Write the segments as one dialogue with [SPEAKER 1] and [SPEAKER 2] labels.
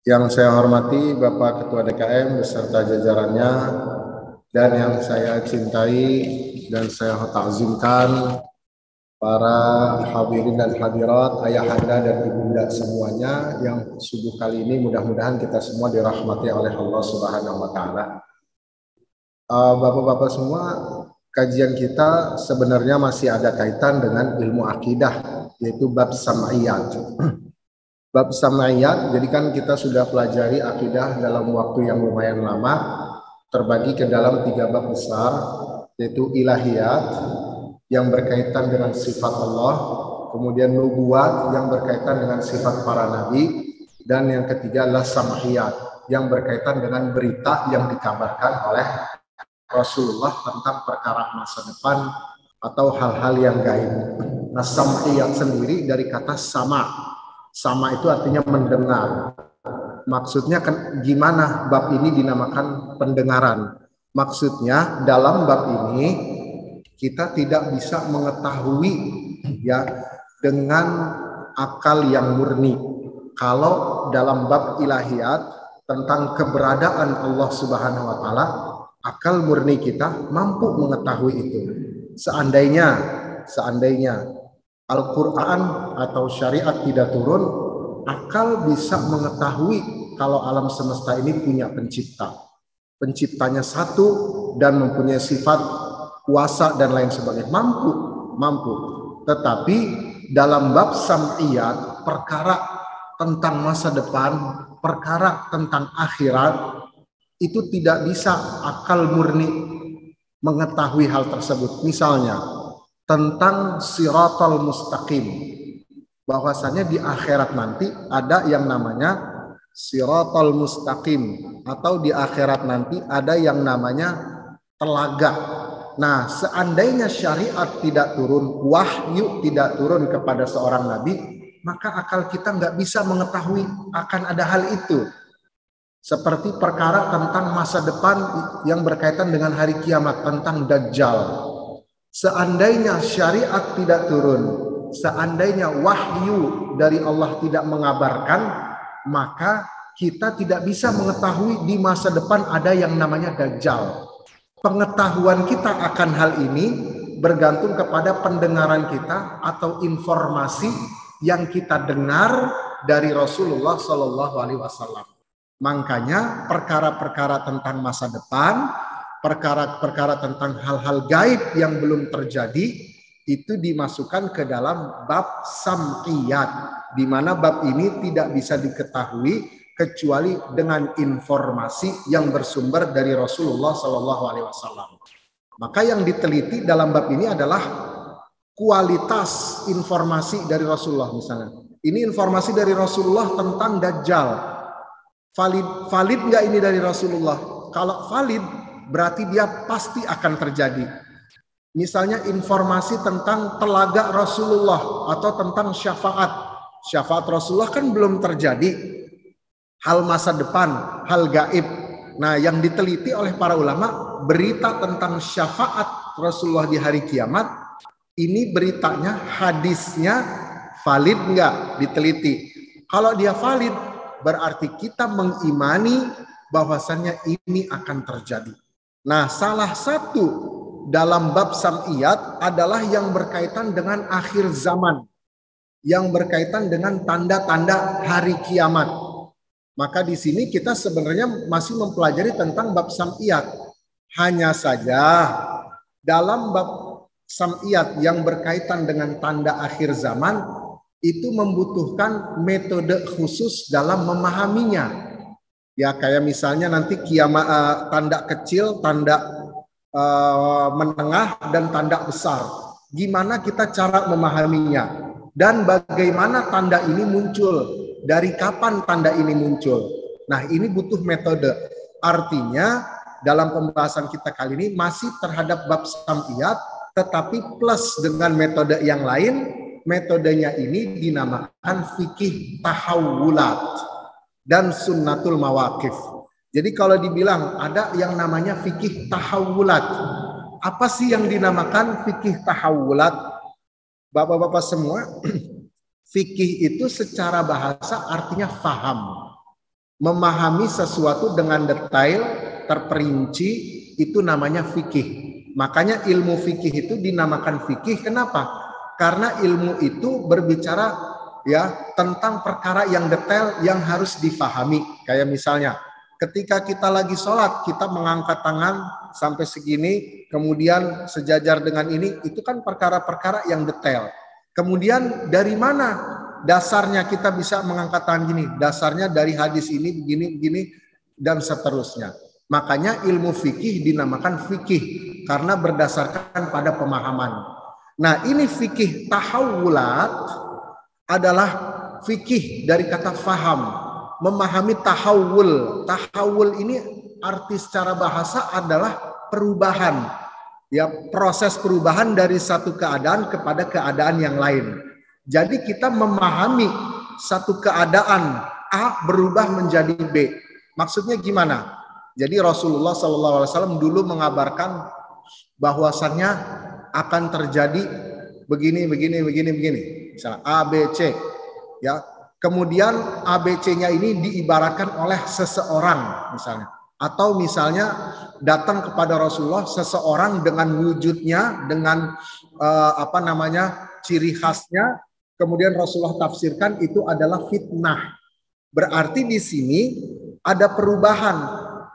[SPEAKER 1] Yang saya hormati Bapak Ketua DKM beserta jajarannya, dan yang saya cintai dan saya takzimkan para hadirin dan hadirat, ayahanda dan ibunda semuanya yang subuh kali ini mudah-mudahan kita semua dirahmati oleh Allah Subhanahu wa taala. Bapak-bapak semua, kajian kita sebenarnya masih ada kaitan dengan ilmu akidah, yaitu bab sam'iyat. Bab sam'iyat, jadi kan kita sudah pelajari akidah dalam waktu yang lumayan lama, terbagi ke dalam 3 bab besar, yaitu ilahiyat yang berkaitan dengan sifat Allah, kemudian nubuat yang berkaitan dengan sifat para nabi, dan yang ketiga adalah sam'iyat yang berkaitan dengan berita yang dikabarkan oleh Rasulullah tentang perkara masa depan atau hal-hal yang gaib. Nah, sam'iyat sendiri dari kata sama. Sama itu artinya mendengar. Maksudnya kan gimana bab ini dinamakan pendengaran? Maksudnya dalam bab ini kita tidak bisa mengetahui ya dengan akal yang murni. Kalau dalam bab ilahiyat tentang keberadaan Allah Subhanahu wa taala, akal murni kita mampu mengetahui itu. Seandainya Al-Quran atau syariat tidak turun, akal bisa mengetahui kalau alam semesta ini punya pencipta. Penciptanya satu dan mempunyai sifat kuasa dan lain sebagainya. Mampu. Tetapi dalam bab sam'iyat, perkara tentang masa depan, perkara tentang akhirat, itu tidak bisa akal murni mengetahui hal tersebut. Misalnya, tentang siratal mustaqim, bahwasanya di akhirat nanti ada yang namanya siratal mustaqim, atau di akhirat nanti ada yang namanya telaga. Nah, seandainya syariat tidak turun, wahyu tidak turun kepada seorang nabi, maka akal kita nggak bisa mengetahui akan ada hal itu. Seperti perkara tentang masa depan yang berkaitan dengan hari kiamat, tentang Dajjal. Seandainya syariat tidak turun, seandainya wahyu dari Allah tidak mengabarkan, maka kita tidak bisa mengetahui di masa depan ada yang namanya Dajjal. Pengetahuan kita akan hal ini bergantung kepada pendengaran kita atau informasi yang kita dengar dari Rasulullah Shallallahu Alaihi Wasallam. Makanya perkara-perkara tentang masa depan, perkara-perkara tentang hal-hal gaib yang belum terjadi, itu dimasukkan ke dalam bab sam'iyat, di mana bab ini tidak bisa diketahui kecuali dengan informasi yang bersumber dari Rasulullah Shallallahu Alaihi Wasallam. Maka yang diteliti dalam bab ini adalah kualitas informasi dari Rasulullah. Misalnya, ini informasi dari Rasulullah tentang Dajjal. Valid nggak ini dari Rasulullah? Kalau valid, berarti dia pasti akan terjadi. Misalnya informasi tentang telaga Rasulullah atau tentang syafaat. Syafaat Rasulullah kan belum terjadi. Hal masa depan, hal gaib. Nah, yang diteliti oleh para ulama, berita tentang syafaat Rasulullah di hari kiamat, ini beritanya, hadisnya valid nggak? Diteliti. Kalau dia valid, berarti kita mengimani bahwasannya ini akan terjadi. Nah, salah satu dalam bab sam'iyat adalah yang berkaitan dengan akhir zaman, yang berkaitan dengan tanda-tanda hari kiamat. Maka di sini kita sebenarnya masih mempelajari tentang bab sam'iyat. Hanya saja dalam bab sam'iyat yang berkaitan dengan tanda akhir zaman, itu membutuhkan metode khusus dalam memahaminya. Ya, kayak misalnya nanti kiamat, tanda kecil, tanda menengah, dan tanda besar. Gimana kita cara memahaminya? Dan bagaimana tanda ini muncul? Dari kapan tanda ini muncul? Nah, ini butuh metode. Artinya, dalam pembahasan kita kali ini masih terhadap bab sam'iyat, tetapi plus dengan metode yang lain. Metodenya ini dinamakan fikih tahawulat dan sunnatul mawaqif. Jadi kalau dibilang ada yang namanya fikih tahawulat, apa sih yang dinamakan fikih tahawulat? Bapak-bapak semua, fikih itu secara bahasa artinya faham. Memahami sesuatu dengan detail, terperinci, itu namanya fikih. Makanya ilmu fikih itu dinamakan fikih. Kenapa? Karena ilmu itu berbicara ya tentang perkara yang detail yang harus difahami. Kayak misalnya, ketika kita lagi sholat, kita mengangkat tangan sampai segini, kemudian sejajar dengan ini, itu kan perkara-perkara yang detail. Kemudian dari mana dasarnya kita bisa mengangkat tangan gini? Dasarnya dari hadis ini, begini, dan seterusnya. Makanya ilmu fikih dinamakan fikih karena berdasarkan pada pemahaman. Nah, ini fikih tahawulat adalah fikih dari kata faham, memahami tahawul. Tahawul ini arti secara bahasa adalah perubahan, ya, proses perubahan dari satu keadaan kepada keadaan yang lain. Jadi kita memahami satu keadaan A berubah menjadi B. Maksudnya gimana? Jadi Rasulullah SAW dulu mengabarkan bahwasannya akan terjadi begini. Misalnya A, B, C. Ya. Kemudian A, B, C-nya ini diibaratkan oleh seseorang misalnya. Atau misalnya datang kepada Rasulullah seseorang dengan wujudnya, dengan ciri khasnya. Kemudian Rasulullah tafsirkan itu adalah fitnah. Berarti di sini ada perubahan,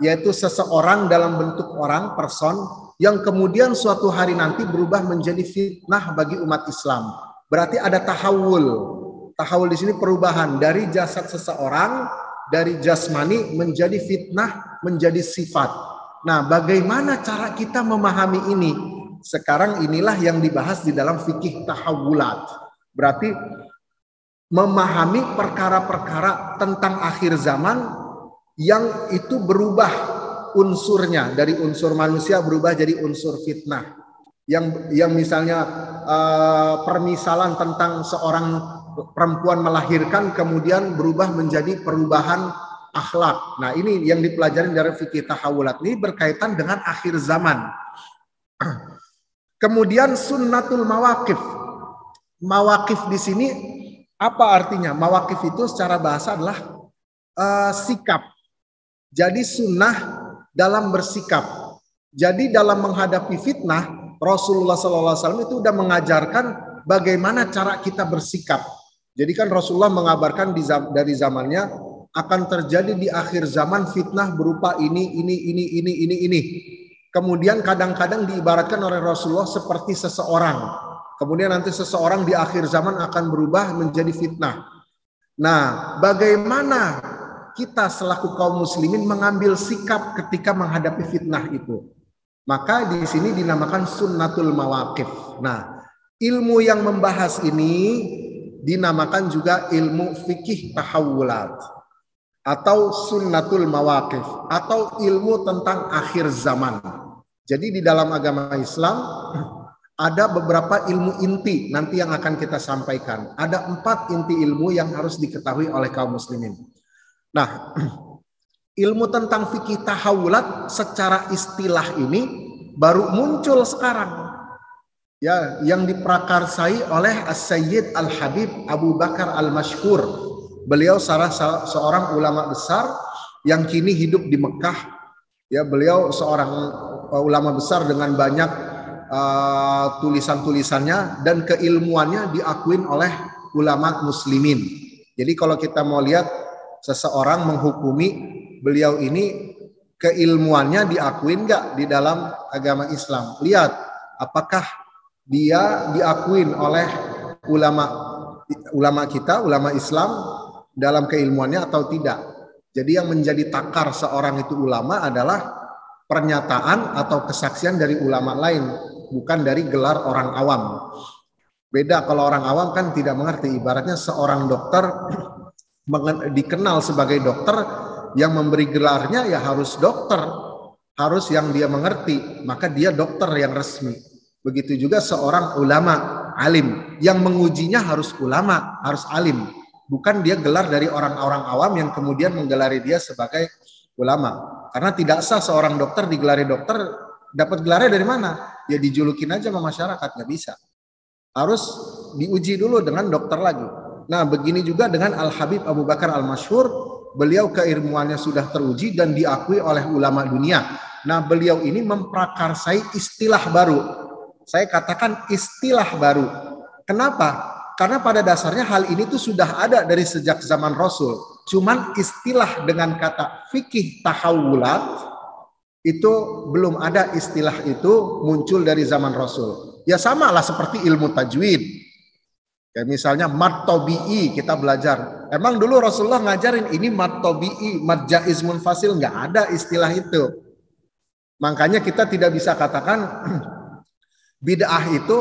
[SPEAKER 1] yaitu seseorang dalam bentuk orang, person, yang kemudian suatu hari nanti berubah menjadi fitnah bagi umat Islam. Berarti ada tahawul. Tahawul di sini perubahan dari jasad seseorang, dari jasmani menjadi fitnah, menjadi sifat. Nah, bagaimana cara kita memahami ini? Sekarang inilah yang dibahas di dalam fikih tahawulat. Berarti memahami perkara-perkara tentang akhir zaman yang itu berubah unsurnya, dari unsur manusia berubah jadi unsur fitnah. Yang misalnya permisalan tentang seorang perempuan melahirkan kemudian berubah menjadi perubahan akhlak. Nah, ini yang dipelajari dari fikih tahawulat. Ini berkaitan dengan akhir zaman. Kemudian sunnatul mawaqif. Mawaqif di sini apa artinya? Mawaqif itu secara bahasa adalah sikap. Jadi sunnah dalam bersikap. Jadi dalam menghadapi fitnah, Rasulullah SAW itu sudah mengajarkan bagaimana cara kita bersikap. Jadi kan Rasulullah mengabarkan dari zamannya akan terjadi di akhir zaman fitnah berupa ini. Kemudian kadang-kadang diibaratkan oleh Rasulullah seperti seseorang. Kemudian nanti seseorang di akhir zaman akan berubah menjadi fitnah. Nah, bagaimana kita selaku kaum muslimin mengambil sikap ketika menghadapi fitnah itu? Maka di sini dinamakan sunnatul mawaqif. Nah, ilmu yang membahas ini dinamakan juga ilmu fikih tahawulat atau sunnatul mawaqif atau ilmu tentang akhir zaman. Jadi di dalam agama Islam ada beberapa ilmu inti nanti yang akan kita sampaikan. Ada 4 inti ilmu yang harus diketahui oleh kaum muslimin. Nah, ilmu tentang fikih tahawulat secara istilah ini baru muncul sekarang. Ya, yang diprakarsai oleh As-Sayyid Al-Habib Abu Bakar Al-Mashhur. Beliau salah seorang ulama besar yang kini hidup di Mekah. Ya, beliau seorang ulama besar dengan banyak tulisan-tulisannya dan keilmuannya diakuin oleh ulama muslimin. Jadi kalau kita mau lihat seseorang menghukumi beliau ini, keilmuannya diakuin nggak di dalam agama Islam? Lihat apakah dia diakuin oleh ulama kita, ulama Islam dalam keilmuannya atau tidak. Jadi yang menjadi takar seorang itu ulama adalah pernyataan atau kesaksian dari ulama lain, bukan dari gelar orang awam. Beda kalau orang awam kan tidak mengerti. Ibaratnya seorang dokter dikenal sebagai dokter, yang memberi gelarnya ya harus dokter, harus yang dia mengerti, maka dia dokter yang resmi. Begitu juga seorang ulama, alim, yang mengujinya harus ulama, harus alim, bukan dia gelar dari orang-orang awam yang kemudian menggelari dia sebagai ulama. Karena tidak sah seorang dokter digelari dokter. Dapat gelarnya dari mana? Ya dijulukin aja sama masyarakat, nggak bisa. Harus diuji dulu dengan dokter lagi. Nah, begini juga dengan Al-Habib Abu Bakar Al-Mashhur beliau keilmuannya sudah teruji dan diakui oleh ulama dunia. Nah, beliau ini memprakarsai istilah baru. Saya katakan istilah baru. Kenapa? Karena pada dasarnya hal ini tuh sudah ada dari sejak zaman Rasul. Cuman istilah dengan kata fikih tahawulat itu belum ada, istilah itu muncul dari zaman Rasul. Ya sama lah seperti ilmu tajwid. Kayak misalnya mad tabi'i kita belajar. Emang dulu Rasulullah ngajarin ini mad tabi'i, mad jaiz munfasil, nggak ada istilah itu. Makanya kita tidak bisa katakan bid'ah itu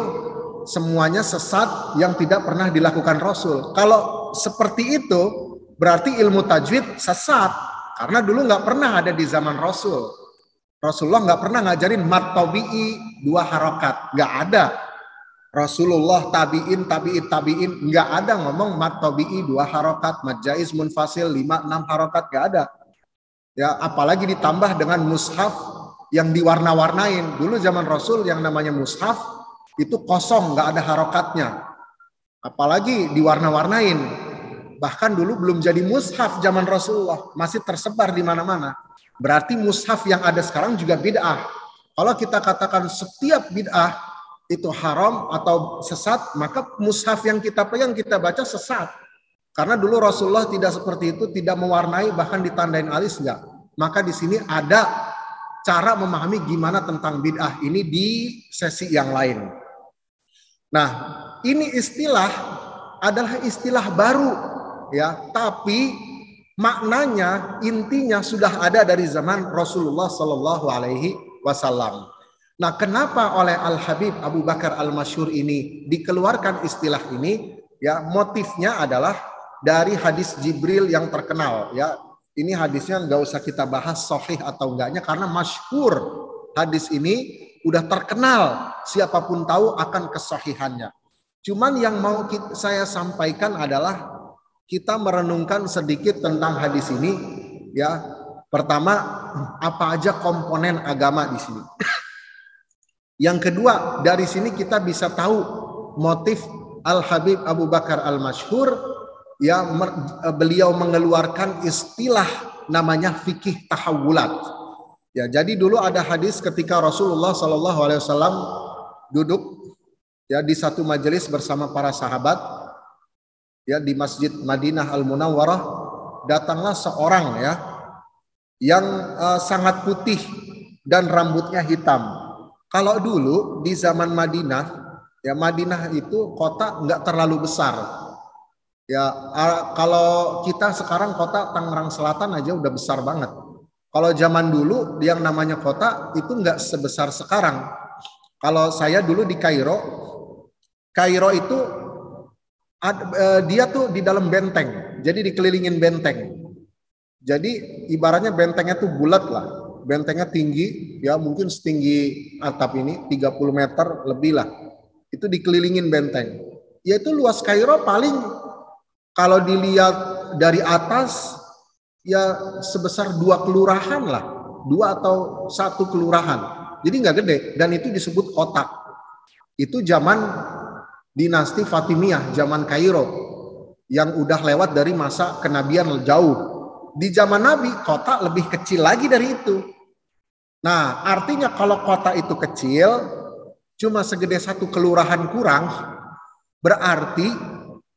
[SPEAKER 1] semuanya sesat yang tidak pernah dilakukan Rasul. Kalau seperti itu berarti ilmu tajwid sesat. Karena dulu nggak pernah ada di zaman Rasul. Rasulullah nggak pernah ngajarin mad tabi'i 2 harokat, nggak ada. Rasulullah tabi'in nggak ada ngomong mad tabi'i 2 harokat, mad jaiz munfasil 5-6 harokat, nggak ada. Ya, apalagi ditambah dengan mushaf yang diwarna-warnain. Dulu zaman Rasul yang namanya mushaf itu kosong, nggak ada harokatnya. Apalagi diwarna-warnain. Bahkan dulu belum jadi mushaf zaman Rasulullah, masih tersebar di mana-mana. Berarti mushaf yang ada sekarang juga bid'ah. Kalau kita katakan setiap bid'ah itu haram atau sesat, maka mushaf yang kita pegang, kita baca sesat. Karena dulu Rasulullah tidak seperti itu, tidak mewarnai, bahkan ditandain alis enggak. Maka di sini ada cara memahami gimana tentang bid'ah ini di sesi yang lain. Nah, ini istilah adalah istilah baru, ya, tapi maknanya, intinya sudah ada dari zaman Rasulullah Sallallahu Alaihi Wasallam. Nah, kenapa oleh Al Habib Abu Bakar Al Masyhur ini dikeluarkan istilah ini? Ya, motifnya adalah dari hadis Jibril yang terkenal. Ya, ini hadisnya nggak usah kita bahas sahih atau enggaknya karena masyhur. Hadis ini udah terkenal, siapapun tahu akan kesahihannya. Cuman yang mau saya sampaikan adalah kita merenungkan sedikit tentang hadis ini, ya. Pertama, apa aja komponen agama di sini. Yang kedua, dari sini kita bisa tahu motif Al Habib Abu Bakar Al Masyhur, ya, beliau mengeluarkan istilah namanya fikih tahawulat. Ya, jadi dulu ada hadis ketika Rasulullah Shallallahu Alaihi Wasallam duduk, ya, di satu majelis bersama para sahabat. Ya, di Masjid Madinah Al-Munawwarah, datanglah seorang, ya, yang sangat putih dan rambutnya hitam. Kalau dulu di zaman Madinah, ya, Madinah itu kota nggak terlalu besar. Ya, kalau kita sekarang kota Tangerang Selatan aja udah besar banget. Kalau zaman dulu yang namanya kota itu nggak sebesar sekarang. Kalau saya dulu di Kairo itu dia tuh di dalam benteng, jadi dikelilingin benteng. Jadi ibaratnya bentengnya tuh bulat lah, bentengnya tinggi, ya mungkin setinggi atap ini 30 meter lebih lah. Itu dikelilingin benteng. Yaitu luas Kairo paling kalau dilihat dari atas ya sebesar 2 kelurahan lah, 2 atau 1 kelurahan. Jadi nggak gede dan itu disebut kota. Itu zaman dinasti Fatimiyah, zaman Kairo yang udah lewat dari masa kenabian jauh. Di zaman Nabi kota lebih kecil lagi dari itu. Nah, artinya kalau kota itu kecil, cuma segede 1 kelurahan kurang, berarti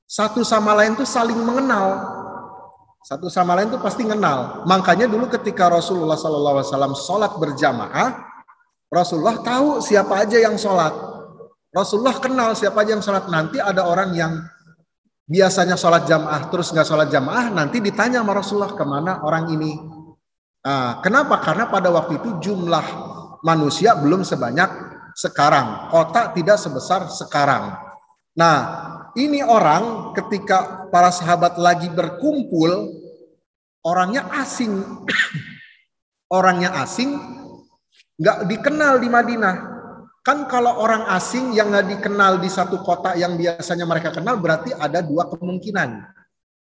[SPEAKER 1] satu sama lain tuh saling mengenal. Satu sama lain tuh pasti kenal. Makanya dulu ketika Rasulullah SAW sholat berjamaah, Rasulullah tahu siapa aja yang sholat. Rasulullah kenal siapa aja yang sholat. Nanti ada orang yang biasanya sholat jamaah terus nggak sholat jamaah, nanti ditanya sama Rasulullah kemana orang ini. Nah, kenapa? Karena pada waktu itu jumlah manusia belum sebanyak sekarang. Kota tidak sebesar sekarang. Nah, ini orang ketika para sahabat lagi berkumpul, orangnya asing. Orangnya asing, nggak dikenal di Madinah. Kan kalau orang asing yang nggak dikenal di satu kota yang biasanya mereka kenal, berarti ada 2 kemungkinan.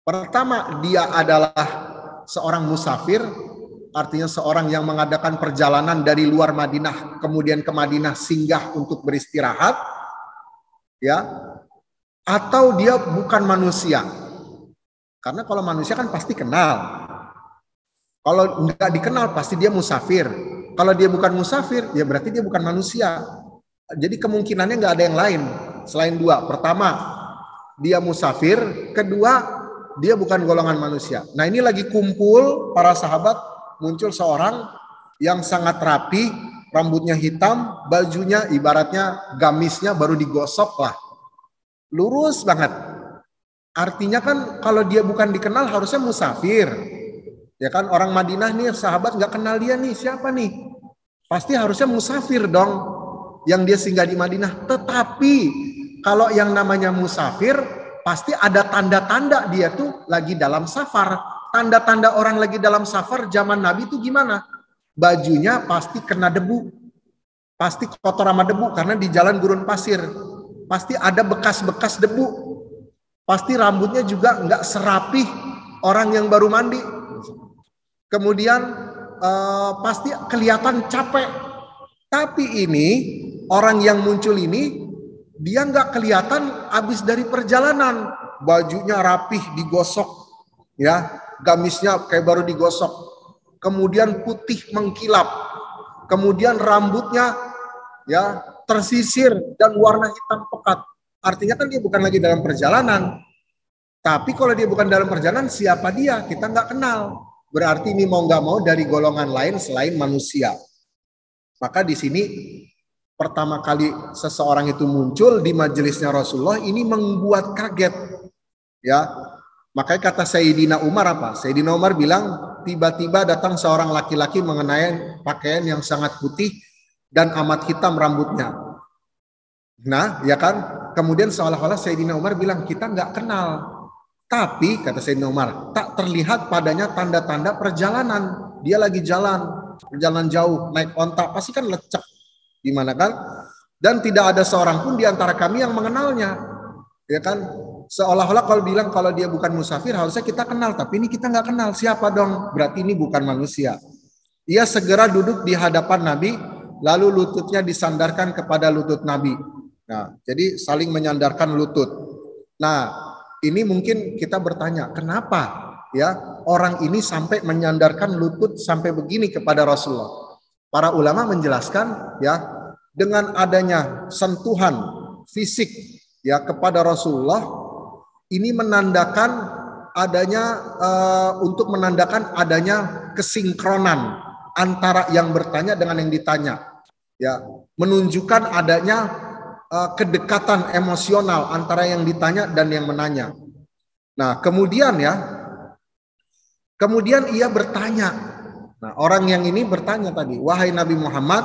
[SPEAKER 1] Pertama, dia adalah seorang musafir, artinya seorang yang mengadakan perjalanan dari luar Madinah, kemudian ke Madinah singgah untuk beristirahat, ya, atau dia bukan manusia. Karena kalau manusia kan pasti kenal. Kalau nggak dikenal pasti dia musafir. Kalau dia bukan musafir, ya berarti dia bukan manusia. Jadi kemungkinannya nggak ada yang lain selain dua. Pertama, dia musafir. Kedua, dia bukan golongan manusia. Nah ini lagi kumpul para sahabat, muncul seorang yang sangat rapi, rambutnya hitam, bajunya ibaratnya gamisnya baru digosok lah. Lurus banget. Artinya kan kalau dia bukan dikenal harusnya musafir. Ya kan orang Madinah nih sahabat nggak kenal dia nih siapa nih? Pasti harusnya musafir dong yang dia singgah di Madinah. Tetapi kalau yang namanya musafir pasti ada tanda-tanda dia tuh lagi dalam safar. Tanda-tanda orang lagi dalam safar zaman Nabi itu gimana? Bajunya pasti kena debu. Pasti kotor sama debu karena di jalan gurun pasir. Pasti ada bekas-bekas debu. Pasti rambutnya juga nggak serapih orang yang baru mandi. Kemudian pasti kelihatan capek. Tapi ini orang yang muncul ini dia nggak kelihatan habis dari perjalanan. Bajunya rapih digosok, ya, gamisnya kayak baru digosok. Kemudian putih mengkilap. Kemudian rambutnya ya tersisir dan warna hitam pekat. Artinya kan dia bukan lagi dalam perjalanan. Tapi kalau dia bukan dalam perjalanan, siapa dia? Kita nggak kenal. Berarti ini mau nggak mau dari golongan lain selain manusia. Maka di sini pertama kali seseorang itu muncul di majelisnya Rasulullah ini membuat kaget. Ya, makanya kata Sayyidina Umar apa? Sayyidina Umar bilang tiba-tiba datang seorang laki-laki mengenai pakaian yang sangat putih dan amat hitam rambutnya. Nah, ya kan? Kemudian seolah-olah Sayyidina Umar bilang kita nggak kenal. Tapi kata Sayyidina Umar, tak terlihat padanya tanda-tanda perjalanan. Dia lagi perjalanan jauh, naik onta, pasti kan lecek. Gimana kan? Dan tidak ada seorang pun di antara kami yang mengenalnya. Ya kan? Seolah-olah kalau bilang kalau dia bukan musafir, harusnya kita kenal. Tapi ini kita nggak kenal. Siapa dong? Berarti ini bukan manusia. Ia segera duduk di hadapan Nabi, lalu lututnya disandarkan kepada lutut Nabi. Nah, jadi saling menyandarkan lutut. Nah, ini mungkin kita bertanya, kenapa ya orang ini sampai menyandarkan lutut sampai begini kepada Rasulullah? Para ulama menjelaskan ya dengan adanya sentuhan fisik ya kepada Rasulullah ini menandakan adanya untuk menandakan adanya kesinkronan antara yang bertanya dengan yang ditanya. Ya, menunjukkan adanya kedekatan emosional antara yang ditanya dan yang menanya. Nah, kemudian ia bertanya. Nah, orang yang ini bertanya tadi, wahai Nabi Muhammad,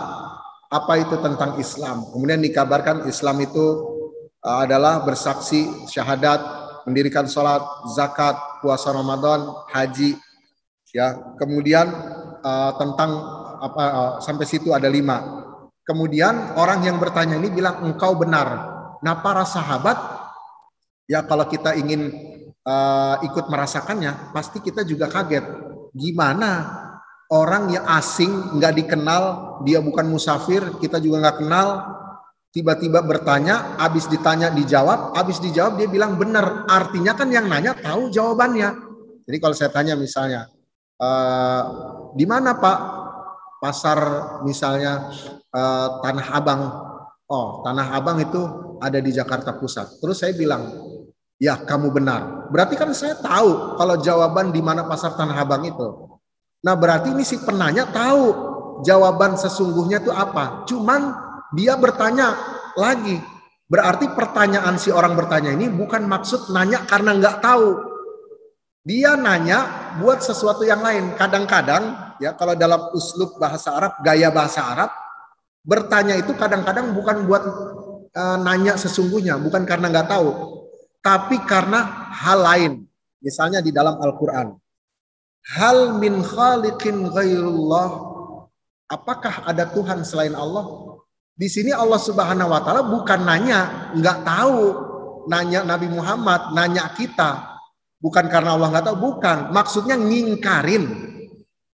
[SPEAKER 1] apa itu tentang Islam? Kemudian dikabarkan Islam itu adalah bersaksi syahadat, mendirikan sholat, zakat, puasa Ramadan, haji. Ya, kemudian tentang sampai situ ada 5. Kemudian orang yang bertanya ini bilang engkau benar. Nah para sahabat ya kalau kita ingin ikut merasakannya pasti kita juga kaget. Gimana orang yang asing nggak dikenal, dia bukan musafir, kita juga nggak kenal, tiba-tiba bertanya, habis ditanya dijawab, habis dijawab dia bilang benar. Artinya kan yang nanya tahu jawabannya. Jadi kalau saya tanya misalnya di mana Pak pasar misalnya Tanah Abang. Oh, Tanah Abang itu ada di Jakarta Pusat. Terus saya bilang, ya kamu benar. Berarti kan saya tahu kalau jawaban di mana pasar Tanah Abang itu. Nah berarti ini si penanya tahu jawaban sesungguhnya itu apa. Cuman dia bertanya lagi. Berarti pertanyaan si orang bertanya ini bukan maksud nanya karena nggak tahu. Dia nanya buat sesuatu yang lain. Kadang-kadang ya kalau dalam uslub bahasa Arab, gaya bahasa Arab, bertanya itu kadang-kadang bukan buat nanya sesungguhnya, bukan karena nggak tahu, tapi karena hal lain. Misalnya di dalam Al-Quran, hal min khaliqin ghairullah, apakah ada Tuhan selain Allah? Di sini Allah Subhanahu Wa Taala bukan nanya, nggak tahu, nanya Nabi Muhammad, nanya kita, bukan karena Allah nggak tahu, bukan. Maksudnya ngingkarin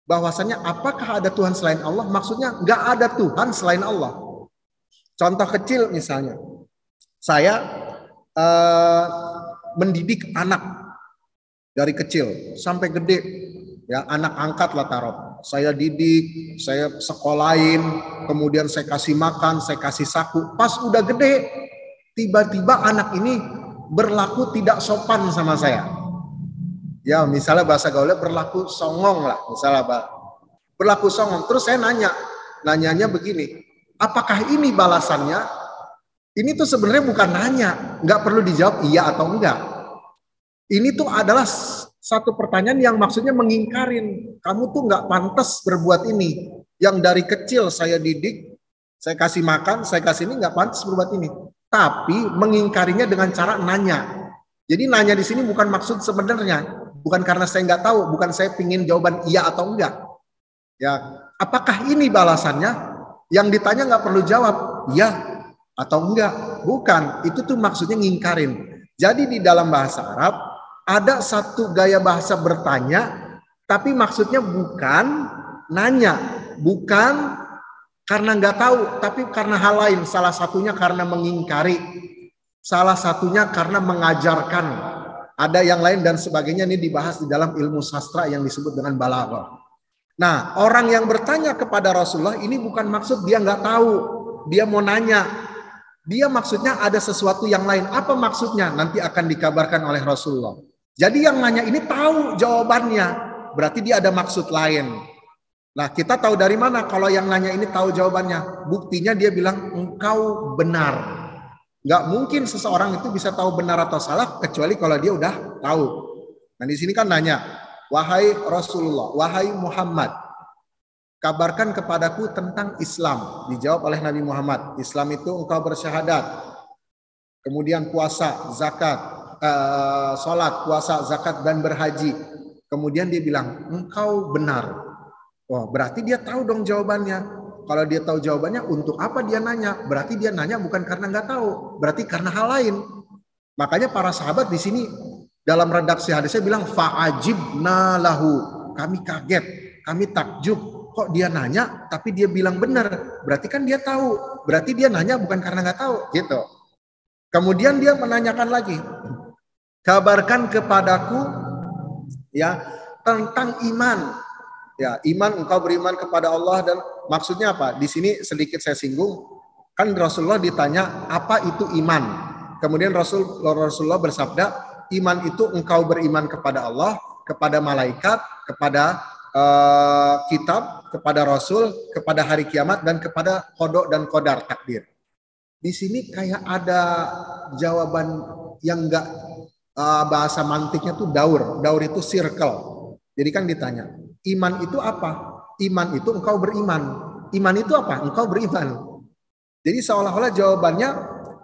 [SPEAKER 1] bahwasanya apakah ada Tuhan selain Allah? Maksudnya nggak ada Tuhan selain Allah. Contoh kecil misalnya, saya mendidik anak dari kecil sampai gede, ya anak angkat lah taruh. Saya didik, saya sekolahin, kemudian saya kasih makan, saya kasih saku. Pas udah gede, tiba-tiba anak ini berlaku tidak sopan sama saya. Ya misalnya bahasa gaulnya berlaku songong lah, misalnya berlaku songong. Terus saya nanyanya begini, apakah ini balasannya? Ini tuh sebenarnya bukan nanya, nggak perlu dijawab iya atau enggak. Ini tuh adalah satu pertanyaan yang maksudnya mengingkarin. Kamu tuh nggak pantas berbuat ini. Yang dari kecil saya didik, saya kasih makan, saya kasih ini nggak pantas berbuat ini. Tapi mengingkarinya dengan cara nanya. Jadi nanya di sini bukan maksud sebenarnya, bukan karena saya nggak tahu, bukan saya pingin jawaban iya atau enggak. Ya, apakah ini balasannya? Yang ditanya nggak perlu jawab, iya atau enggak. Bukan, itu tuh maksudnya ngingkarin. Jadi di dalam bahasa Arab ada satu gaya bahasa bertanya, tapi maksudnya bukan nanya, bukan karena nggak tahu, tapi karena hal lain. Salah satunya karena mengingkari, salah satunya karena mengajarkan. Ada yang lain dan sebagainya, ini dibahas di dalam ilmu sastra yang disebut dengan balaghah. Nah, orang yang bertanya kepada Rasulullah ini bukan maksud dia nggak tahu, dia mau nanya. Dia maksudnya ada sesuatu yang lain. Apa maksudnya? Nanti akan dikabarkan oleh Rasulullah. Jadi yang nanya ini tahu jawabannya, berarti dia ada maksud lain. Nah, kita tahu dari mana kalau yang nanya ini tahu jawabannya? Buktinya dia bilang engkau benar. Nggak mungkin seseorang itu bisa tahu benar atau salah kecuali kalau dia udah tahu. Nah, di sini kan nanya, wahai Rasulullah, wahai Muhammad, kabarkan kepadaku tentang Islam. Dijawab oleh Nabi Muhammad, Islam itu engkau bersyahadat, kemudian puasa, zakat, sholat, puasa, zakat, dan berhaji. Kemudian dia bilang, engkau benar. Oh, berarti dia tahu dong jawabannya. Kalau dia tahu jawabannya, untuk apa dia nanya? Berarti dia nanya bukan karena nggak tahu, berarti karena hal lain. Makanya para sahabat di sini dalam redaksi hadisnya bilang, fa'ajibna lahu. Kami kaget, kami takjub. Kok dia nanya, tapi dia bilang benar. Berarti kan dia tahu. Berarti dia nanya bukan karena nggak tahu, gitu. Kemudian dia menanyakan lagi, kabarkan kepadaku ya tentang iman. Ya, iman engkau beriman kepada Allah, dan maksudnya apa? Di sini sedikit saya singgung. Kan Rasulullah ditanya apa itu iman. Kemudian Rasulullah bersabda, iman itu engkau beriman kepada Allah, kepada malaikat, kepada kitab, kepada Rasul, kepada hari kiamat, dan kepada qada dan qadar, takdir. Di sini kayak ada jawaban yang enggak bahasa mantiknya tuh daur. Daur itu circle. Jadi kan ditanya, iman itu apa? Iman itu engkau beriman. Iman itu apa? Engkau beriman. Jadi seolah-olah jawabannya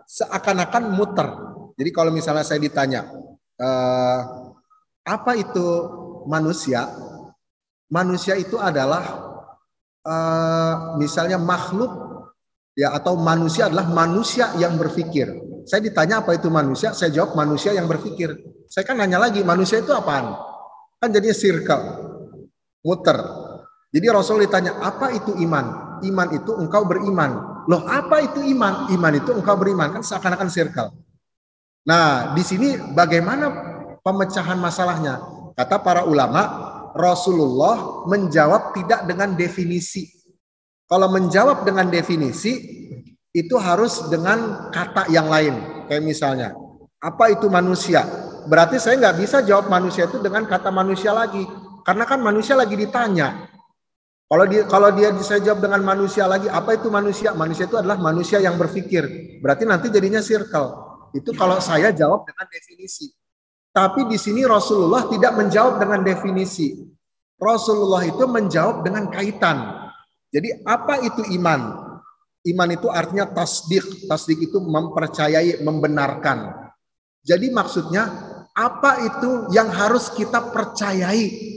[SPEAKER 1] seakan-akan muter. Jadi kalau misalnya saya ditanya, apa itu manusia? Manusia itu adalah misalnya makhluk, ya, atau manusia adalah manusia yang berpikir. Saya ditanya apa itu manusia, saya jawab manusia yang berpikir. Saya kan nanya lagi, manusia itu apaan? Kan jadinya circle, muter. Jadi Rasul ditanya, apa itu iman? Iman itu engkau beriman. Loh, apa itu iman? Iman itu engkau beriman. Kan seakan-akan circle. Nah, di sini bagaimana pemecahan masalahnya? Kata para ulama, Rasulullah menjawab tidak dengan definisi. Kalau menjawab dengan definisi, itu harus dengan kata yang lain. Kayak misalnya, apa itu manusia? Berarti saya nggak bisa jawab manusia itu dengan kata manusia lagi. Karena kan manusia lagi ditanya. Kalau dia saya jawab dengan manusia lagi, apa itu manusia? Manusia itu adalah manusia yang berpikir. Berarti nanti jadinya circle. Itu kalau saya jawab dengan definisi. Tapi di sini Rasulullah tidak menjawab dengan definisi. Rasulullah itu menjawab dengan kaitan. Jadi apa itu iman? Iman itu artinya tasdik. Tasdik itu mempercayai, membenarkan. Jadi maksudnya apa itu yang harus kita percayai?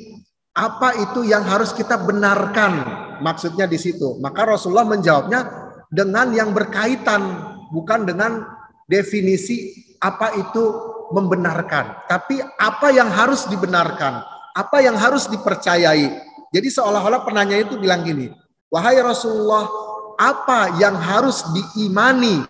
[SPEAKER 1] Apa itu yang harus kita benarkan? Maksudnya di situ. Maka Rasulullah menjawabnya dengan yang berkaitan, bukan dengan definisi apa itu membenarkan. Tapi apa yang harus dibenarkan, apa yang harus dipercayai. Jadi seolah-olah penanya itu bilang gini, wahai Rasulullah, apa yang harus diimani,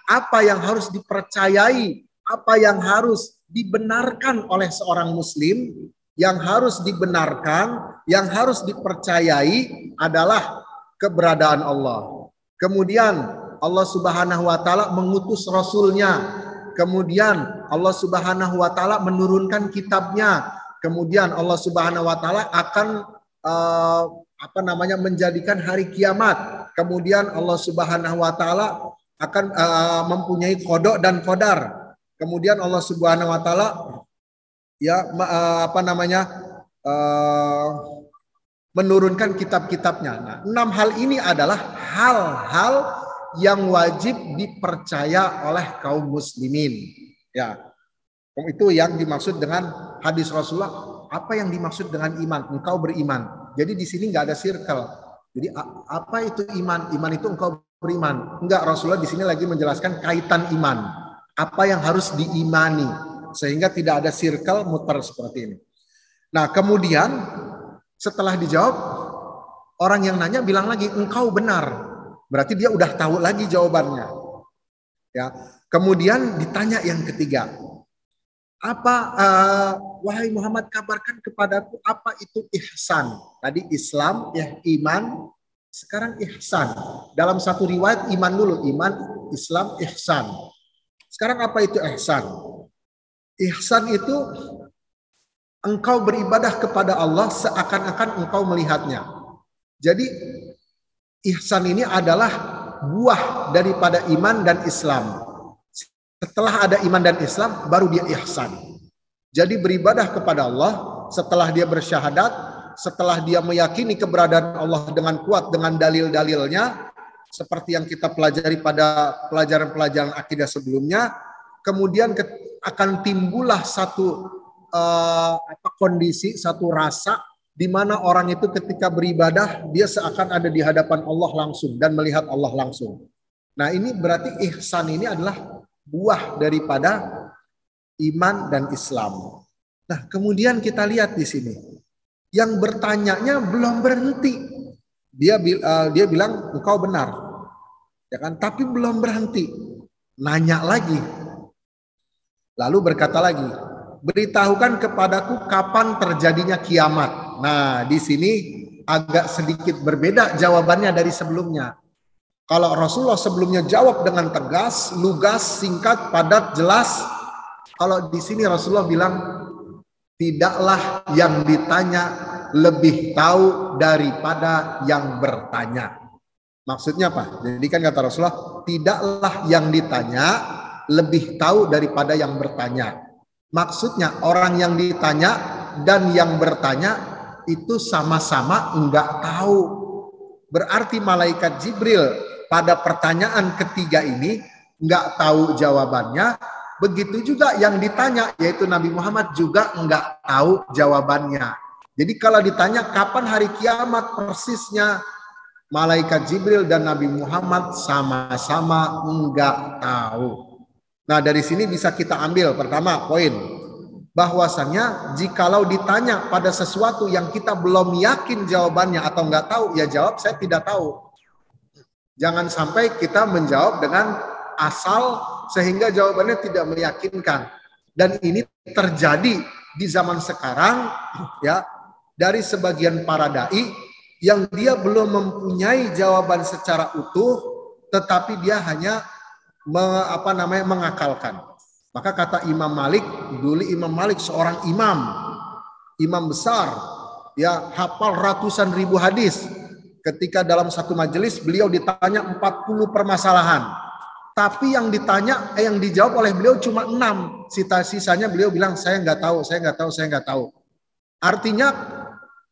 [SPEAKER 1] apa yang harus dipercayai, apa yang harus dibenarkan oleh seorang muslim Yang harus dibenarkan, yang harus dipercayai adalah keberadaan Allah. Kemudian Allah Subhanahu wa taala mengutus rasulnya. Kemudian Allah Subhanahu wa taala menurunkan kitabnya. Kemudian Allah Subhanahu wa taala akan menjadikan hari kiamat. Kemudian Allah Subhanahu wa taala akan mempunyai qada dan qadar. Kemudian Allah Subhanahu wa taala menurunkan kitab-kitabnya. Nah, 6 hal ini adalah hal-hal yang wajib dipercaya oleh kaum muslimin. Ya, itu yang dimaksud dengan hadis Rasulullah. Apa yang dimaksud dengan iman? Engkau beriman. Jadi di sini nggak ada circle. Jadi apa itu iman? Iman itu engkau beriman. Enggak, Rasulullah di sini lagi menjelaskan kaitan iman. Apa yang harus diimani, sehingga tidak ada circle muter seperti ini. Nah, kemudian setelah dijawab, orang yang nanya bilang lagi, engkau benar. Berarti dia udah tahu lagi jawabannya. Ya. Kemudian ditanya yang ketiga, wahai Muhammad, kabarkan kepadaku apa itu ihsan. Tadi Islam, ya, iman, sekarang ihsan. Dalam satu riwayat iman dulu, iman, Islam, ihsan. Sekarang apa itu ihsan? Ihsan itu engkau beribadah kepada Allah seakan-akan engkau melihatnya. Jadi ihsan ini adalah buah daripada iman dan Islam. Setelah ada iman dan Islam, baru dia ihsan. Jadi beribadah kepada Allah setelah dia bersyahadat, setelah dia meyakini keberadaan Allah dengan kuat dengan dalil-dalilnya, seperti yang kita pelajari pada pelajaran-pelajaran akidah sebelumnya. Kemudian akan timbullah satu kondisi, satu rasa di mana orang itu ketika beribadah dia seakan ada di hadapan Allah langsung dan melihat Allah langsung. Nah, ini berarti ihsan ini adalah buah daripada iman dan Islam. Nah, kemudian kita lihat di sini yang bertanyanya belum berhenti. Dia bilang engkau benar, ya kan? Tapi belum berhenti, nanya lagi. Lalu berkata lagi, beritahukan kepadaku kapan terjadinya kiamat. Nah, di sini agak sedikit berbeda jawabannya dari sebelumnya. Kalau Rasulullah sebelumnya jawab dengan tegas, lugas, singkat, padat, jelas. Kalau di sini Rasulullah bilang, tidaklah yang ditanya lebih tahu daripada yang bertanya. Maksudnya apa? Jadi kan kata Rasulullah, tidaklah yang ditanya lebih tahu daripada yang bertanya. Maksudnya orang yang ditanya dan yang bertanya itu sama-sama enggak tahu. Berarti malaikat Jibril pada pertanyaan ketiga ini enggak tahu jawabannya. Begitu juga yang ditanya, yaitu Nabi Muhammad juga enggak tahu jawabannya. Jadi kalau ditanya kapan hari kiamat persisnya, malaikat Jibril dan Nabi Muhammad sama-sama enggak tahu. Nah, dari sini bisa kita ambil pertama poin, bahwasannya jikalau ditanya pada sesuatu yang kita belum yakin jawabannya atau enggak tahu, ya jawab saya tidak tahu. Jangan sampai kita menjawab dengan asal sehingga jawabannya tidak meyakinkan. Dan ini terjadi di zaman sekarang, ya, dari sebagian para dai yang dia belum mempunyai jawaban secara utuh, tetapi dia hanya mengakalkan. Maka kata Imam Malik, dulu Imam Malik seorang imam besar, ya, hafal ratusan ribu hadis. Ketika dalam satu majelis beliau ditanya 40 permasalahan. Tapi yang dijawab oleh beliau cuma 6. Sisanya beliau bilang saya nggak tahu. Artinya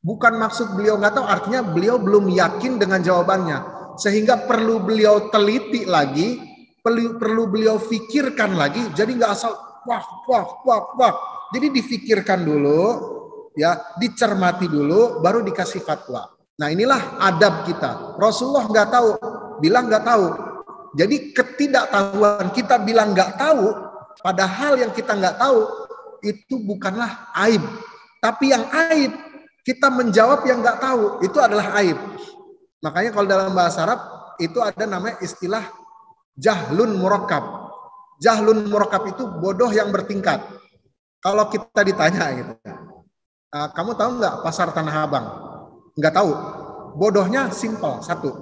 [SPEAKER 1] bukan maksud beliau nggak tahu, artinya beliau belum yakin dengan jawabannya. Sehingga perlu beliau teliti lagi, perlu beliau fikirkan lagi. Jadi nggak asal wah. Jadi difikirkan dulu, ya, dicermati dulu, baru dikasih fatwa. Nah, inilah adab kita. Rasulullah nggak tahu, bilang nggak tahu. Jadi ketidaktahuan kita bilang nggak tahu, padahal yang kita nggak tahu itu bukanlah aib. Tapi yang aib kita menjawab yang nggak tahu, itu adalah aib. Makanya kalau dalam bahasa Arab itu ada namanya istilah jahlun murakkab. Jahlun murakkab itu bodoh yang bertingkat. Kalau kita ditanya gitu, Kamu tahu nggak pasar Tanah Abang? Nggak tahu. Bodohnya simple, satu.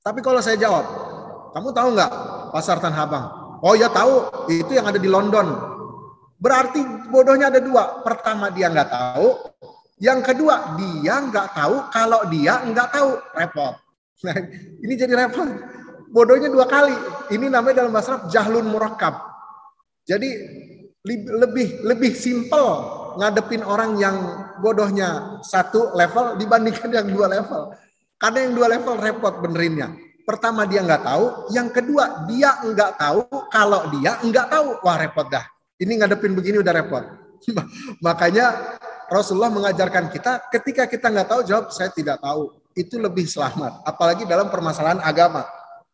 [SPEAKER 1] Tapi kalau saya jawab, kamu tahu nggak pasar Tanah Abang? Oh ya tahu, itu yang ada di London. Berarti bodohnya ada dua. Pertama dia nggak tahu, yang kedua dia nggak tahu kalau dia nggak tahu, repot. Nah, ini jadi repot. Bodohnya dua kali. Ini namanya dalam bahasa Arab jahlun murakkab. Jadi lebih simple ngadepin orang yang bodohnya satu level dibandingkan yang dua level. Karena yang dua level repot benerinnya. Pertama dia nggak tahu, yang kedua dia nggak tahu kalau dia nggak tahu. Wah repot dah. Ini ngadepin begini udah repot. Makanya Rasulullah mengajarkan kita ketika kita nggak tahu jawab saya tidak tahu. Itu lebih selamat. Apalagi dalam permasalahan agama.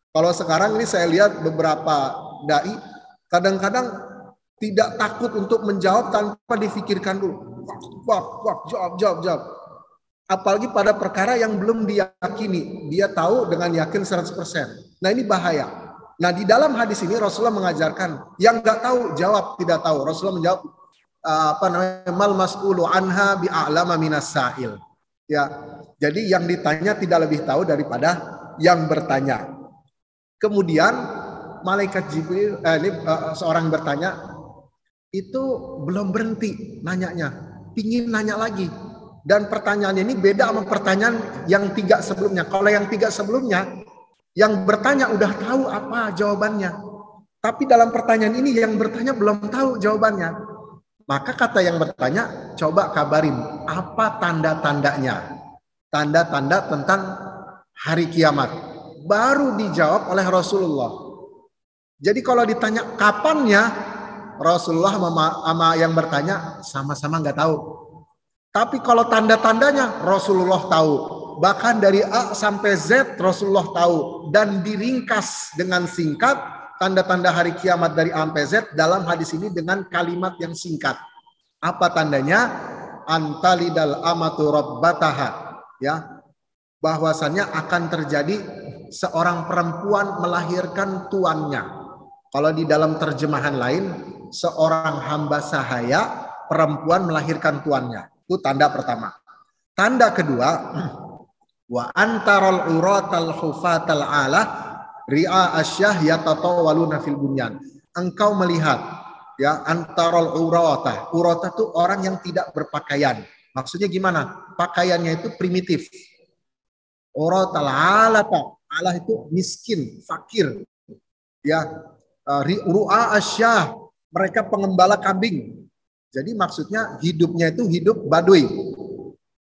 [SPEAKER 1] Kalau sekarang ini saya lihat beberapa dai kadang-kadang tidak takut untuk menjawab tanpa difikirkan dulu. Jawab. Apalagi pada perkara yang belum diyakini. Dia tahu dengan yakin 100%. Nah ini bahaya. Nah di dalam hadis ini Rasulullah mengajarkan yang nggak tahu jawab tidak tahu. Rasulullah menjawab mal mas'ulu anha bi'a'lama minas sa'il. Ya, jadi yang ditanya tidak lebih tahu daripada yang bertanya. Kemudian malaikat Jibril seorang bertanya itu belum berhenti nanyanya, pingin nanya lagi. Dan pertanyaannya ini beda sama pertanyaan yang 3 sebelumnya. Kalau yang 3 sebelumnya, yang bertanya udah tahu apa jawabannya. Tapi dalam pertanyaan ini yang bertanya belum tahu jawabannya. Maka kata yang bertanya, coba kabarin apa tanda-tandanya. Tanda-tanda tentang hari kiamat. Baru dijawab oleh Rasulullah. Jadi kalau ditanya kapannya, Rasulullah sama yang bertanya sama-sama nggak tahu. Tapi kalau tanda-tandanya Rasulullah tahu. Bahkan dari A sampai Z Rasulullah tahu. Dan diringkas dengan singkat tanda-tanda hari kiamat dari A sampai Z dalam hadis ini dengan kalimat yang singkat. Apa tandanya? Antalidal amatu rabbataha. Ya, bahwasannya akan terjadi seorang perempuan melahirkan tuannya. Kalau di dalam terjemahan lain, seorang hamba sahaya perempuan melahirkan tuannya. Itu tanda pertama. Tanda kedua, wa antarul uratal hufatal ala ri'a asyah yatatawaluna fil bunyan. Engkau melihat ya antarul urata. Urata itu orang yang tidak berpakaian. Maksudnya gimana? Pakaiannya itu primitif. Uratal alata. Allah itu miskin, fakir. Ya, ru'a asyah, mereka pengembala kambing. Jadi maksudnya hidupnya itu hidup badui.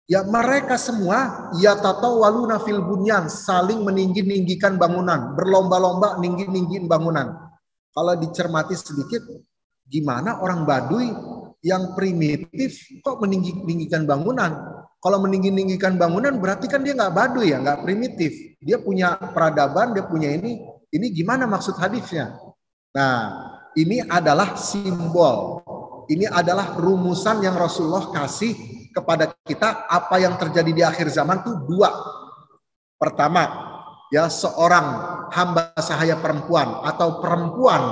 [SPEAKER 1] Ya mereka semua ya tatawaluna fil bunyan, saling meninggi-ninggikan bangunan, berlomba-lomba ninggi-ninggiin bangunan. Kalau dicermati sedikit, gimana orang badui yang primitif kok meninggi-ninggikan bangunan? Kalau meninggi-ninggikan bangunan berarti kan dia nggak badui ya, nggak primitif. Dia punya peradaban, dia punya ini. Ini gimana maksud hadisnya? Nah, ini adalah simbol. Ini adalah rumusan yang Rasulullah kasih kepada kita apa yang terjadi di akhir zaman itu 2. Pertama, ya seorang hamba sahaya perempuan atau perempuan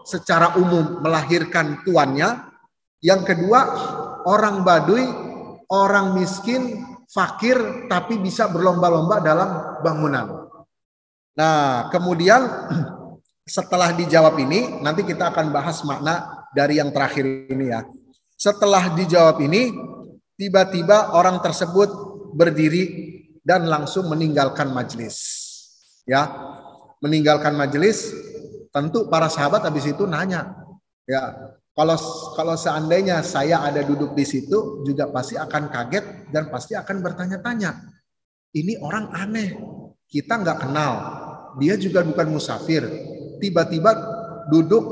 [SPEAKER 1] secara umum melahirkan tuannya. Yang kedua, orang badui, orang miskin, fakir tapi bisa berlomba-lomba dalam bangunan. Nah, kemudian setelah dijawab ini, nanti kita akan bahas makna dari yang terakhir ini ya. Setelah dijawab ini, tiba-tiba orang tersebut berdiri dan langsung meninggalkan majelis. Ya, meninggalkan majelis. Tentu para sahabat habis itu nanya, ya kalau seandainya saya ada duduk di situ, juga pasti akan kaget dan pasti akan bertanya-tanya. Ini orang aneh, kita nggak kenal. Dia juga bukan musafir. Tiba-tiba duduk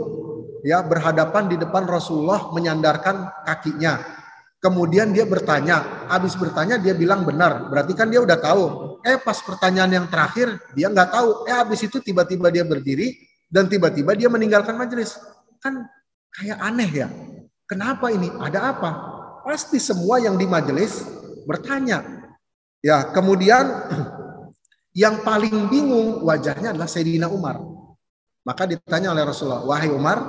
[SPEAKER 1] ya berhadapan di depan Rasulullah menyandarkan kakinya. Kemudian dia bertanya, habis bertanya dia bilang benar, berarti kan dia udah tahu. Pas pertanyaan yang terakhir dia nggak tahu. Habis itu tiba-tiba dia berdiri dan tiba-tiba dia meninggalkan majelis. Kan kayak aneh ya. Kenapa ini? Ada apa? Pasti semua yang di majelis bertanya. Ya, kemudian yang paling bingung wajahnya adalah Sayyidina Umar. Maka ditanya oleh Rasulullah, wahai Umar,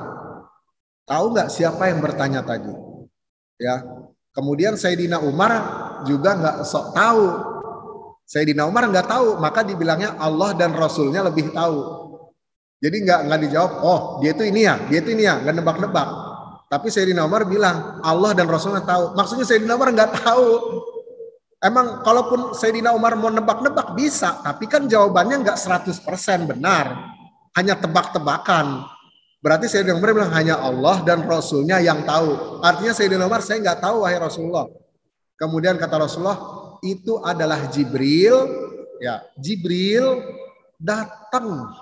[SPEAKER 1] tahu nggak siapa yang bertanya tadi? Ya, Kemudian Sayyidina Umar juga nggak sok tahu. Sayyidina Umar nggak tahu, maka dibilangnya Allah dan Rasulnya lebih tahu. Jadi nggak dijawab, oh dia itu ini ya, nggak nebak-nebak. Tapi Sayyidina Umar bilang Allah dan Rasulnya tahu. Maksudnya Sayyidina Umar nggak tahu. Emang kalaupun Sayyidina Umar mau nebak-nebak bisa, tapi kan jawabannya nggak 100% benar, hanya tebak-tebakan. Berarti Sayyidina Umar bilang hanya Allah dan Rasulnya yang tahu. Artinya Sayyidina Umar, saya nggak tahu wahai Rasulullah. Kemudian kata Rasulullah, itu adalah Jibril. Ya, Jibril datang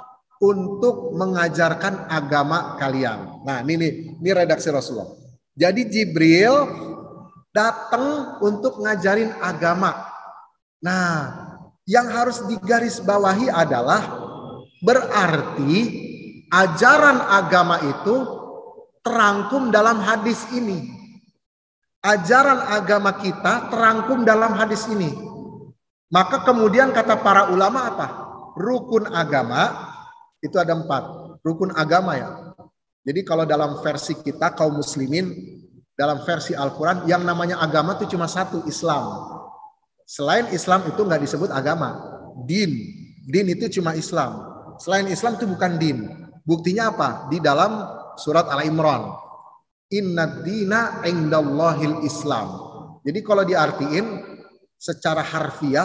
[SPEAKER 1] untuk mengajarkan agama kalian. Nah, ini redaksi Rasulullah. Jadi Jibril datang untuk ngajarin agama. Nah, yang harus digarisbawahi adalah berarti ajaran agama itu terangkum dalam hadis ini. Ajaran agama kita terangkum dalam hadis ini. Maka kemudian kata para ulama apa? Rukun agama itu ada 4. Rukun agama ya. Jadi kalau dalam versi kita kaum muslimin, dalam versi Al-Quran yang namanya agama itu cuma 1, Islam. Selain Islam itu nggak disebut agama. Din itu cuma Islam. Selain Islam itu bukan din. Buktinya apa? Di dalam surat Al-Imran. Inna dina indallahil Islam. Jadi kalau diartiin secara harfiah,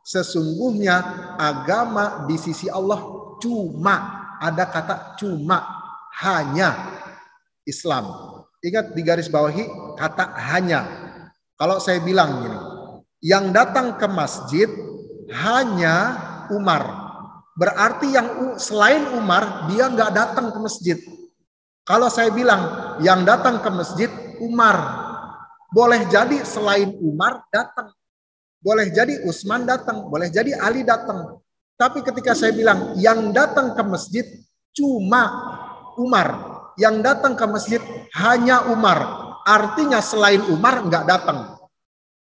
[SPEAKER 1] sesungguhnya agama di sisi Allah cuma, ada kata cuma, hanya Islam. Ingat di garis bawahi kata hanya. Kalau saya bilang gini, yang datang ke masjid hanya Umar. Berarti yang selain Umar dia nggak datang ke masjid. Kalau saya bilang yang datang ke masjid Umar, boleh jadi selain Umar datang, boleh jadi Utsman datang, boleh jadi Ali datang. Tapi ketika saya bilang yang datang ke masjid cuma Umar, yang datang ke masjid hanya Umar, artinya selain Umar nggak datang.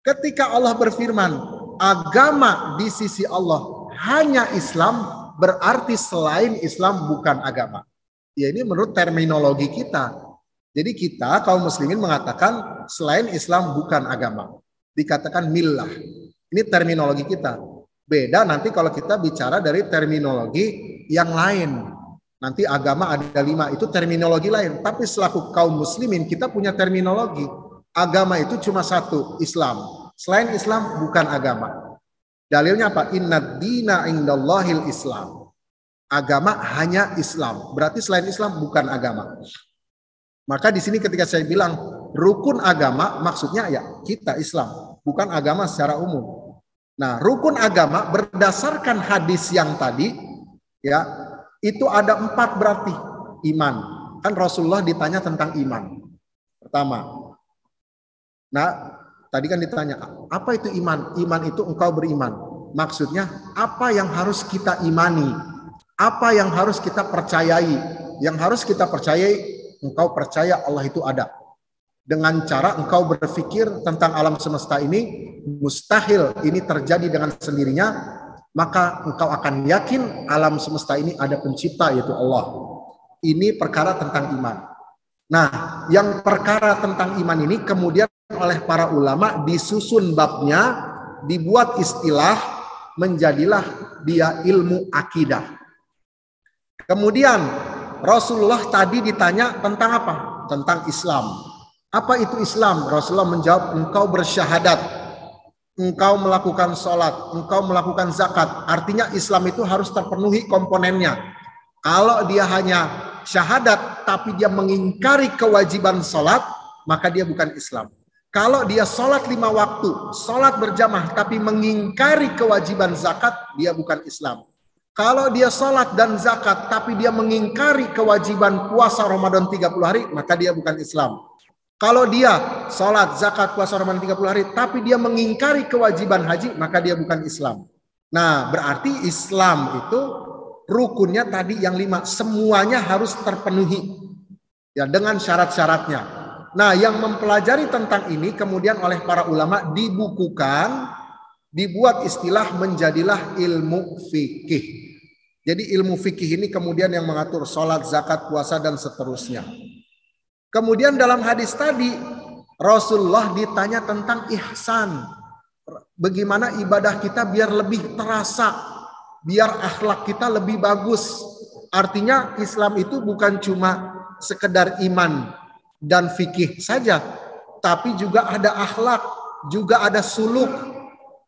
[SPEAKER 1] Ketika Allah berfirman agama di sisi Allah hanya Islam, berarti selain Islam bukan agama. Ya, ini menurut terminologi kita. Jadi kita kaum muslimin mengatakan selain Islam bukan agama. Dikatakan millah. Ini terminologi kita. Beda nanti kalau kita bicara dari terminologi yang lain. Nanti agama ada 5, itu terminologi lain. Tapi selaku kaum muslimin kita punya terminologi. Agama itu cuma 1, Islam. Selain Islam bukan agama. Dalilnya apa? Inna dina indallahil Islam. Agama hanya Islam. Berarti selain Islam bukan agama. Maka di sini ketika saya bilang rukun agama, maksudnya ya kita Islam, bukan agama secara umum. Nah, rukun agama berdasarkan hadis yang tadi, ya itu ada 4 berarti iman. Kan Rasulullah ditanya tentang iman. Pertama, nah tadi kan ditanya, apa itu iman? Iman itu engkau beriman. Maksudnya, apa yang harus kita imani? Apa yang harus kita percayai? Yang harus kita percayai, engkau percaya Allah itu ada. Dengan cara engkau berpikir tentang alam semesta ini, mustahil ini terjadi dengan sendirinya, maka engkau akan yakin alam semesta ini ada pencipta, yaitu Allah. Ini perkara tentang iman. Nah, yang perkara tentang iman ini kemudian oleh para ulama disusun babnya, dibuat istilah, menjadilah dia ilmu akidah. Kemudian Rasulullah tadi ditanya tentang apa? Tentang Islam. Apa itu Islam? Rasulullah menjawab, engkau bersyahadat, engkau melakukan sholat, engkau melakukan zakat. Artinya Islam itu harus terpenuhi komponennya. Kalau dia hanya syahadat tapi dia mengingkari kewajiban sholat, maka dia bukan Islam. Kalau dia sholat 5 waktu, sholat berjamaah, tapi mengingkari kewajiban zakat, dia bukan Islam. Kalau dia sholat dan zakat, tapi dia mengingkari kewajiban puasa Ramadan 30 hari, maka dia bukan Islam. Kalau dia sholat, zakat, puasa Ramadan 30 hari, tapi dia mengingkari kewajiban haji, maka dia bukan Islam. Nah, berarti Islam itu rukunnya tadi yang 5, semuanya harus terpenuhi ya dengan syarat-syaratnya. Nah, yang mempelajari tentang ini kemudian oleh para ulama dibukukan, dibuat istilah menjadilah ilmu fikih. Jadi ilmu fikih ini kemudian yang mengatur sholat, zakat, puasa dan seterusnya. Kemudian dalam hadis tadi Rasulullah ditanya tentang ihsan. Bagaimana ibadah kita biar lebih terasa, biar akhlak kita lebih bagus. Artinya Islam itu bukan cuma sekedar iman dan fikih saja, tapi juga ada akhlak, juga ada suluk,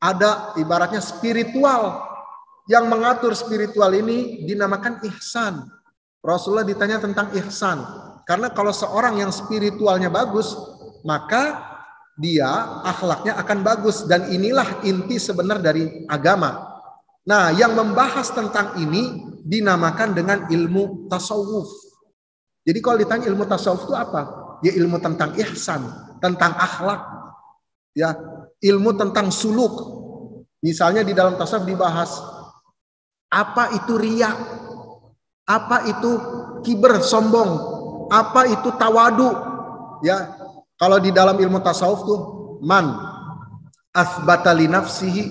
[SPEAKER 1] ada ibaratnya spiritual. Yang mengatur spiritual ini dinamakan ihsan. Rasulullah ditanya tentang ihsan. Karena kalau seorang yang spiritualnya bagus, maka dia akhlaknya akan bagus. Dan inilah inti sebenarnya dari agama. Nah, yang membahas tentang ini dinamakan dengan ilmu tasawuf. Jadi kalau ditanya ilmu tasawuf itu apa? Ya ilmu tentang ihsan, tentang akhlak. Ya, ilmu tentang suluk. Misalnya di dalam tasawuf dibahas apa itu riya, apa itu kiber, sombong, apa itu tawadu. Ya, kalau di dalam ilmu tasawuf tuh man asbata li nafsihi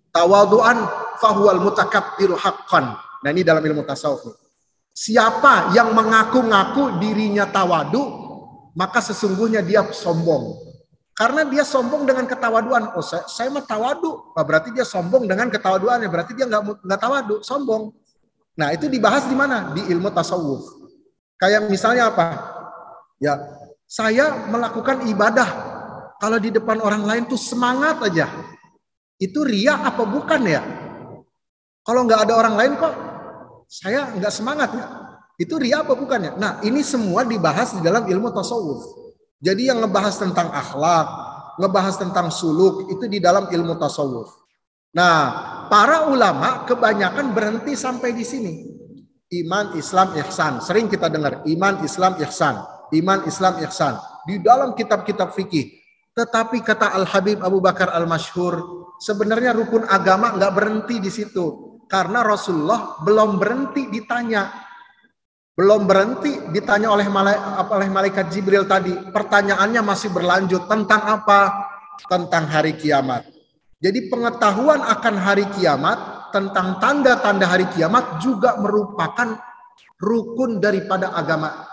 [SPEAKER 1] tawaduan fahuwal mutakabbiru haqqan. Nah, ini dalam ilmu tasawuf. Siapa yang mengaku-ngaku dirinya tawadu, maka sesungguhnya dia sombong. Karena dia sombong dengan ketawaduan. Oh, saya mah tawadu. Berarti dia sombong dengan ketawaduannya. Berarti dia nggak tawadu, sombong. Nah, itu dibahas di mana? Di ilmu tasawuf. Kayak misalnya apa? Ya, saya melakukan ibadah. Kalau di depan orang lain tuh semangat aja. Itu riya apa bukan ya? Kalau nggak ada orang lain kok saya nggak semangat ya. Itu riya apa bukan ya? Nah, ini semua dibahas di dalam ilmu tasawuf. Jadi yang ngebahas tentang akhlak, ngebahas tentang suluk, itu di dalam ilmu tasawuf. Nah, para ulama kebanyakan berhenti sampai di sini. Iman, Islam, ihsan. Sering kita dengar, iman, Islam, ihsan. Iman, Islam, ihsan. Di dalam kitab-kitab fikih. Tetapi kata Al-Habib Abu Bakar Al-Masyhur, sebenarnya rukun agama nggak berhenti di situ. Karena Rasulullah belum berhenti ditanya. Belum berhenti ditanya oleh malaikat Jibril tadi. Pertanyaannya masih berlanjut. Tentang apa? Tentang hari kiamat. Jadi pengetahuan akan hari kiamat, tentang tanda-tanda hari kiamat juga merupakan rukun daripada agama.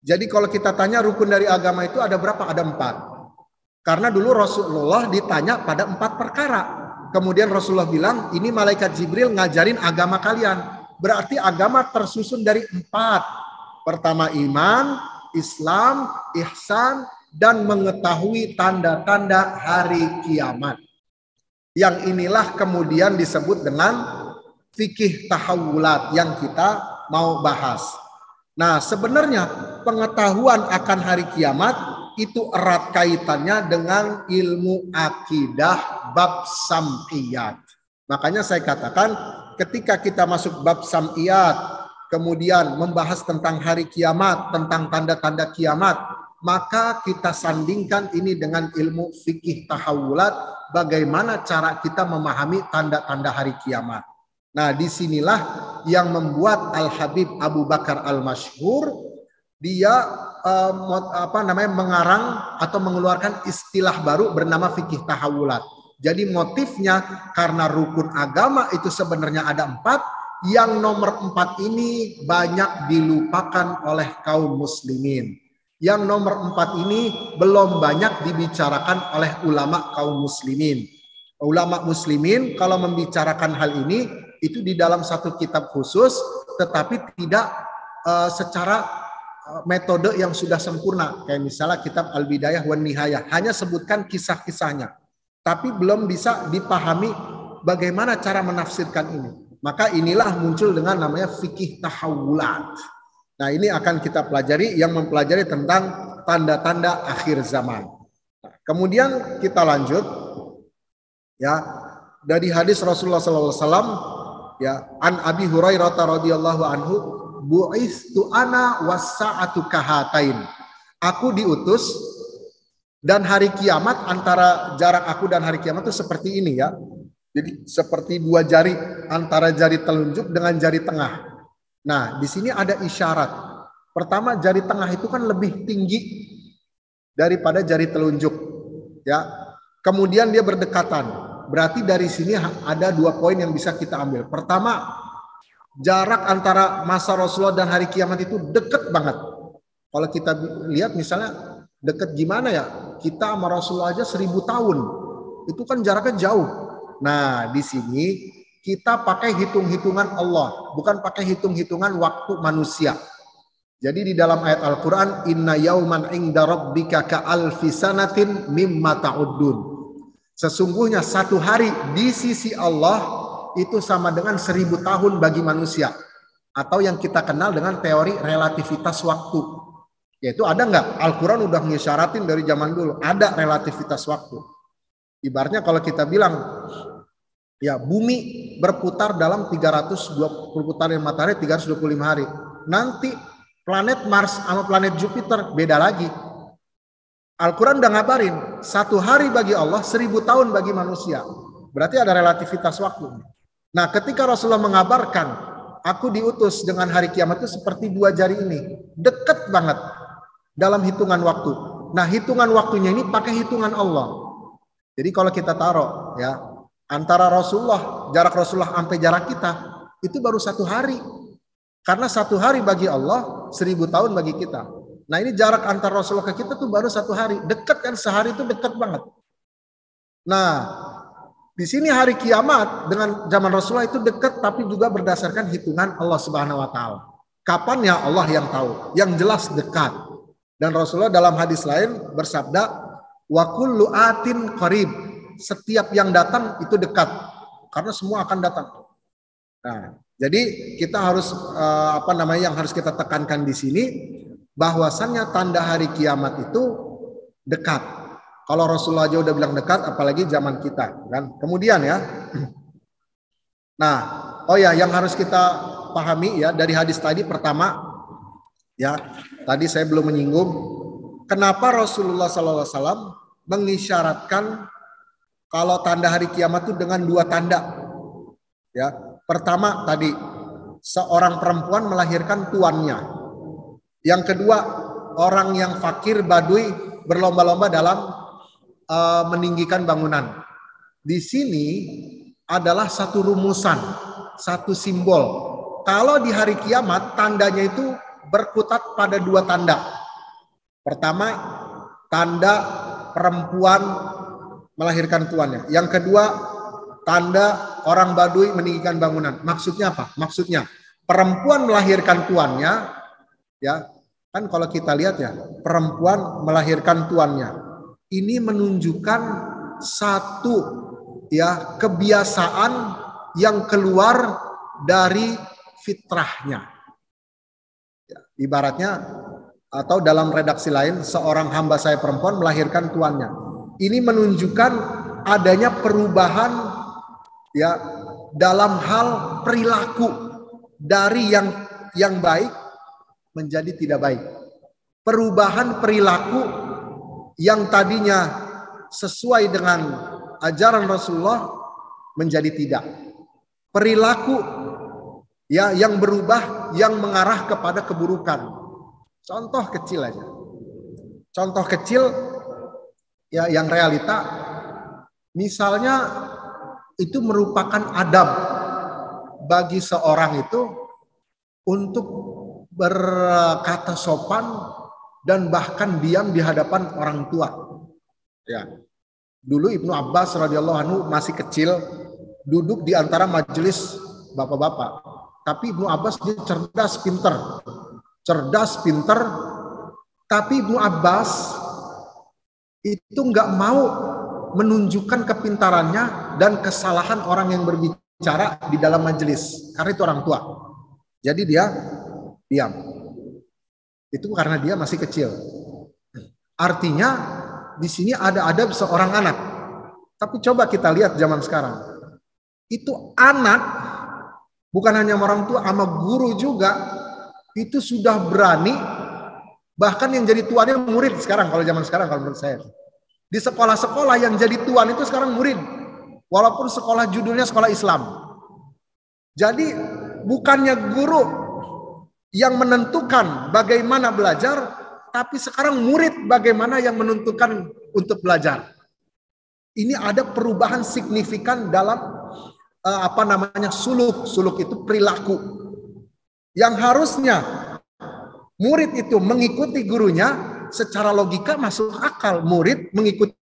[SPEAKER 1] Jadi kalau kita tanya rukun dari agama itu ada berapa? Ada 4. Karena dulu Rasulullah ditanya pada 4 perkara. Kemudian Rasulullah bilang, ini malaikat Jibril ngajarin agama kalian. Berarti agama tersusun dari 4. Pertama iman, Islam, ihsan, dan mengetahui tanda-tanda hari kiamat. Yang inilah kemudian disebut dengan fikih tahawulat yang kita mau bahas. Nah, sebenarnya pengetahuan akan hari kiamat itu erat kaitannya dengan ilmu akidah bab sam'iyat. Makanya saya katakan ketika kita masuk bab sam'iyat, kemudian membahas tentang hari kiamat, tentang tanda-tanda kiamat, maka kita sandingkan ini dengan ilmu fikih tahawulat, bagaimana cara kita memahami tanda-tanda hari kiamat. Nah, disinilah yang membuat Al-Habib Abu Bakar Al-Masyhur dia mengarang atau mengeluarkan istilah baru bernama fikih tahawulat. Jadi motifnya karena rukun agama itu sebenarnya ada 4, yang nomor 4 ini banyak dilupakan oleh kaum muslimin. Yang nomor 4 ini belum banyak dibicarakan oleh ulama kaum muslimin. Ulama muslimin kalau membicarakan hal ini itu di dalam satu kitab khusus, tetapi tidak secara metode yang sudah sempurna. Kayak misalnya kitab Al-Bidayah wan Nihayah, hanya sebutkan kisah-kisahnya. Tapi belum bisa dipahami bagaimana cara menafsirkan ini. Maka inilah muncul dengan namanya fikih tahawulat. Nah, ini akan kita pelajari yang mempelajari tentang tanda-tanda akhir zaman. Nah, kemudian kita lanjut ya dari hadis Rasulullah SAW ya, an Abi Hurairah radhiyallahu anhu, bu'istu ana was-sa'atu kahatain. Aku diutus dan hari kiamat, antara jarak aku dan hari kiamat itu seperti ini ya. Jadi seperti 2 jari, antara jari telunjuk dengan jari tengah. Nah, di sini ada isyarat. Pertama, jari tengah itu kan lebih tinggi daripada jari telunjuk. Ya. Kemudian dia berdekatan. Berarti dari sini ada 2 poin yang bisa kita ambil. Pertama, jarak antara masa Rasulullah dan hari kiamat itu dekat banget. Kalau kita lihat misalnya Deket gimana ya? Kita sama Rasulullah aja 1000 tahun. Itu kan jaraknya jauh. Nah, di sini kita pakai hitung-hitungan Allah, bukan pakai hitung-hitungan waktu manusia. Jadi di dalam ayat Al-Quran, inna yauman inda rabbika ka'alfi sanatin mimma ta'uddun. Sesungguhnya satu hari di sisi Allah itu sama dengan 1000 tahun bagi manusia. Atau yang kita kenal dengan teori relativitas waktu. Yaitu ada nggak? Al-Quran udah ngisyaratin dari zaman dulu. Ada relativitas waktu. Ibaratnya kalau kita bilang, ya bumi berputar dalam 320 putaran matahari 325 hari. Nanti planet Mars sama planet Jupiter beda lagi. Al-Quran udah ngabarin, satu hari bagi Allah, 1000 tahun bagi manusia. Berarti ada relativitas waktu. Nah, ketika Rasulullah mengabarkan, aku diutus dengan hari kiamat itu seperti 2 jari ini. Deket banget dalam hitungan waktu. Nah, hitungan waktunya ini pakai hitungan Allah. Jadi kalau kita taruh ya, antara Rasulullah, jarak Rasulullah sampai jarak kita, itu baru 1 hari. Karena 1 hari bagi Allah, 1000 tahun bagi kita. Nah, ini jarak antara Rasulullah ke kita tuh baru 1 hari. Dekat kan, sehari itu dekat banget. Nah, di sini hari kiamat dengan zaman Rasulullah itu dekat, tapi juga berdasarkan hitungan Allah Subhanahu wa taala. Kapan ya Allah yang tahu. Yang jelas dekat. Dan Rasulullah dalam hadis lain bersabda, wa kullu atin qarib. Setiap yang datang itu dekat. Karena semua akan datang. Nah, jadi kita harus yang harus kita tekankan di sini bahwasannya tanda hari kiamat itu dekat. Kalau Rasulullah aja udah bilang dekat, apalagi zaman kita, kan? Kemudian ya. Nah, yang harus kita pahami ya dari hadis tadi pertama, ya tadi saya belum menyinggung kenapa Rasulullah SAW mengisyaratkan kalau tanda hari kiamat itu dengan 2 tanda. Ya, pertama tadi seorang perempuan melahirkan tuannya. Yang kedua, orang yang fakir badui berlomba-lomba dalam meninggikan bangunan. Di sini adalah satu rumusan, satu simbol. Kalau di hari kiamat tandanya itu berkutat pada 2 tanda. Pertama, tanda perempuan melahirkan tuannya. Yang kedua, tanda orang badui meninggikan bangunan. Maksudnya apa? Maksudnya perempuan melahirkan tuannya, ya kan kalau kita lihat ya, perempuan melahirkan tuannya. Ini menunjukkan satu ya kebiasaan yang keluar dari fitrahnya. Ya, ibaratnya atau dalam redaksi lain, seorang hamba saya perempuan melahirkan tuannya. Ini menunjukkan adanya perubahan ya dalam hal perilaku dari yang baik menjadi tidak baik. Perubahan perilaku yang tadinya sesuai dengan ajaran Rasulullah menjadi tidak. Perilaku ya yang berubah yang mengarah kepada keburukan. Contoh kecil aja. Contoh kecil ya yang realita, misalnya itu merupakan adab bagi seorang itu untuk berkata sopan dan bahkan diam di hadapan orang tua. Ya. Dulu Ibnu Abbas radhiyallahu anhu masih kecil, duduk di antara majelis bapak-bapak. Tapi Ibnu Abbas dia cerdas, pinter. Cerdas, pinter. Tapi Ibnu Abbas itu nggak mau menunjukkan kepintarannya dan kesalahan orang yang berbicara di dalam majelis. Karena itu orang tua. Jadi dia diam. Itu karena dia masih kecil. Artinya di sini ada adab seorang anak. Tapi coba kita lihat zaman sekarang. Itu anak bukan hanya orang tua, sama guru juga itu sudah berani. Bahkan yang jadi tuannya murid sekarang kalau zaman sekarang kalau menurut saya. Di sekolah-sekolah yang jadi tuan itu sekarang murid. Walaupun sekolah judulnya sekolah Islam. Jadi bukannya guru yang menentukan bagaimana belajar, tapi sekarang murid bagaimana yang menentukan untuk belajar. Ini ada perubahan signifikan dalam suluk. Suluk itu perilaku. Yang harusnya murid itu mengikuti gurunya, secara logika masuk akal murid mengikuti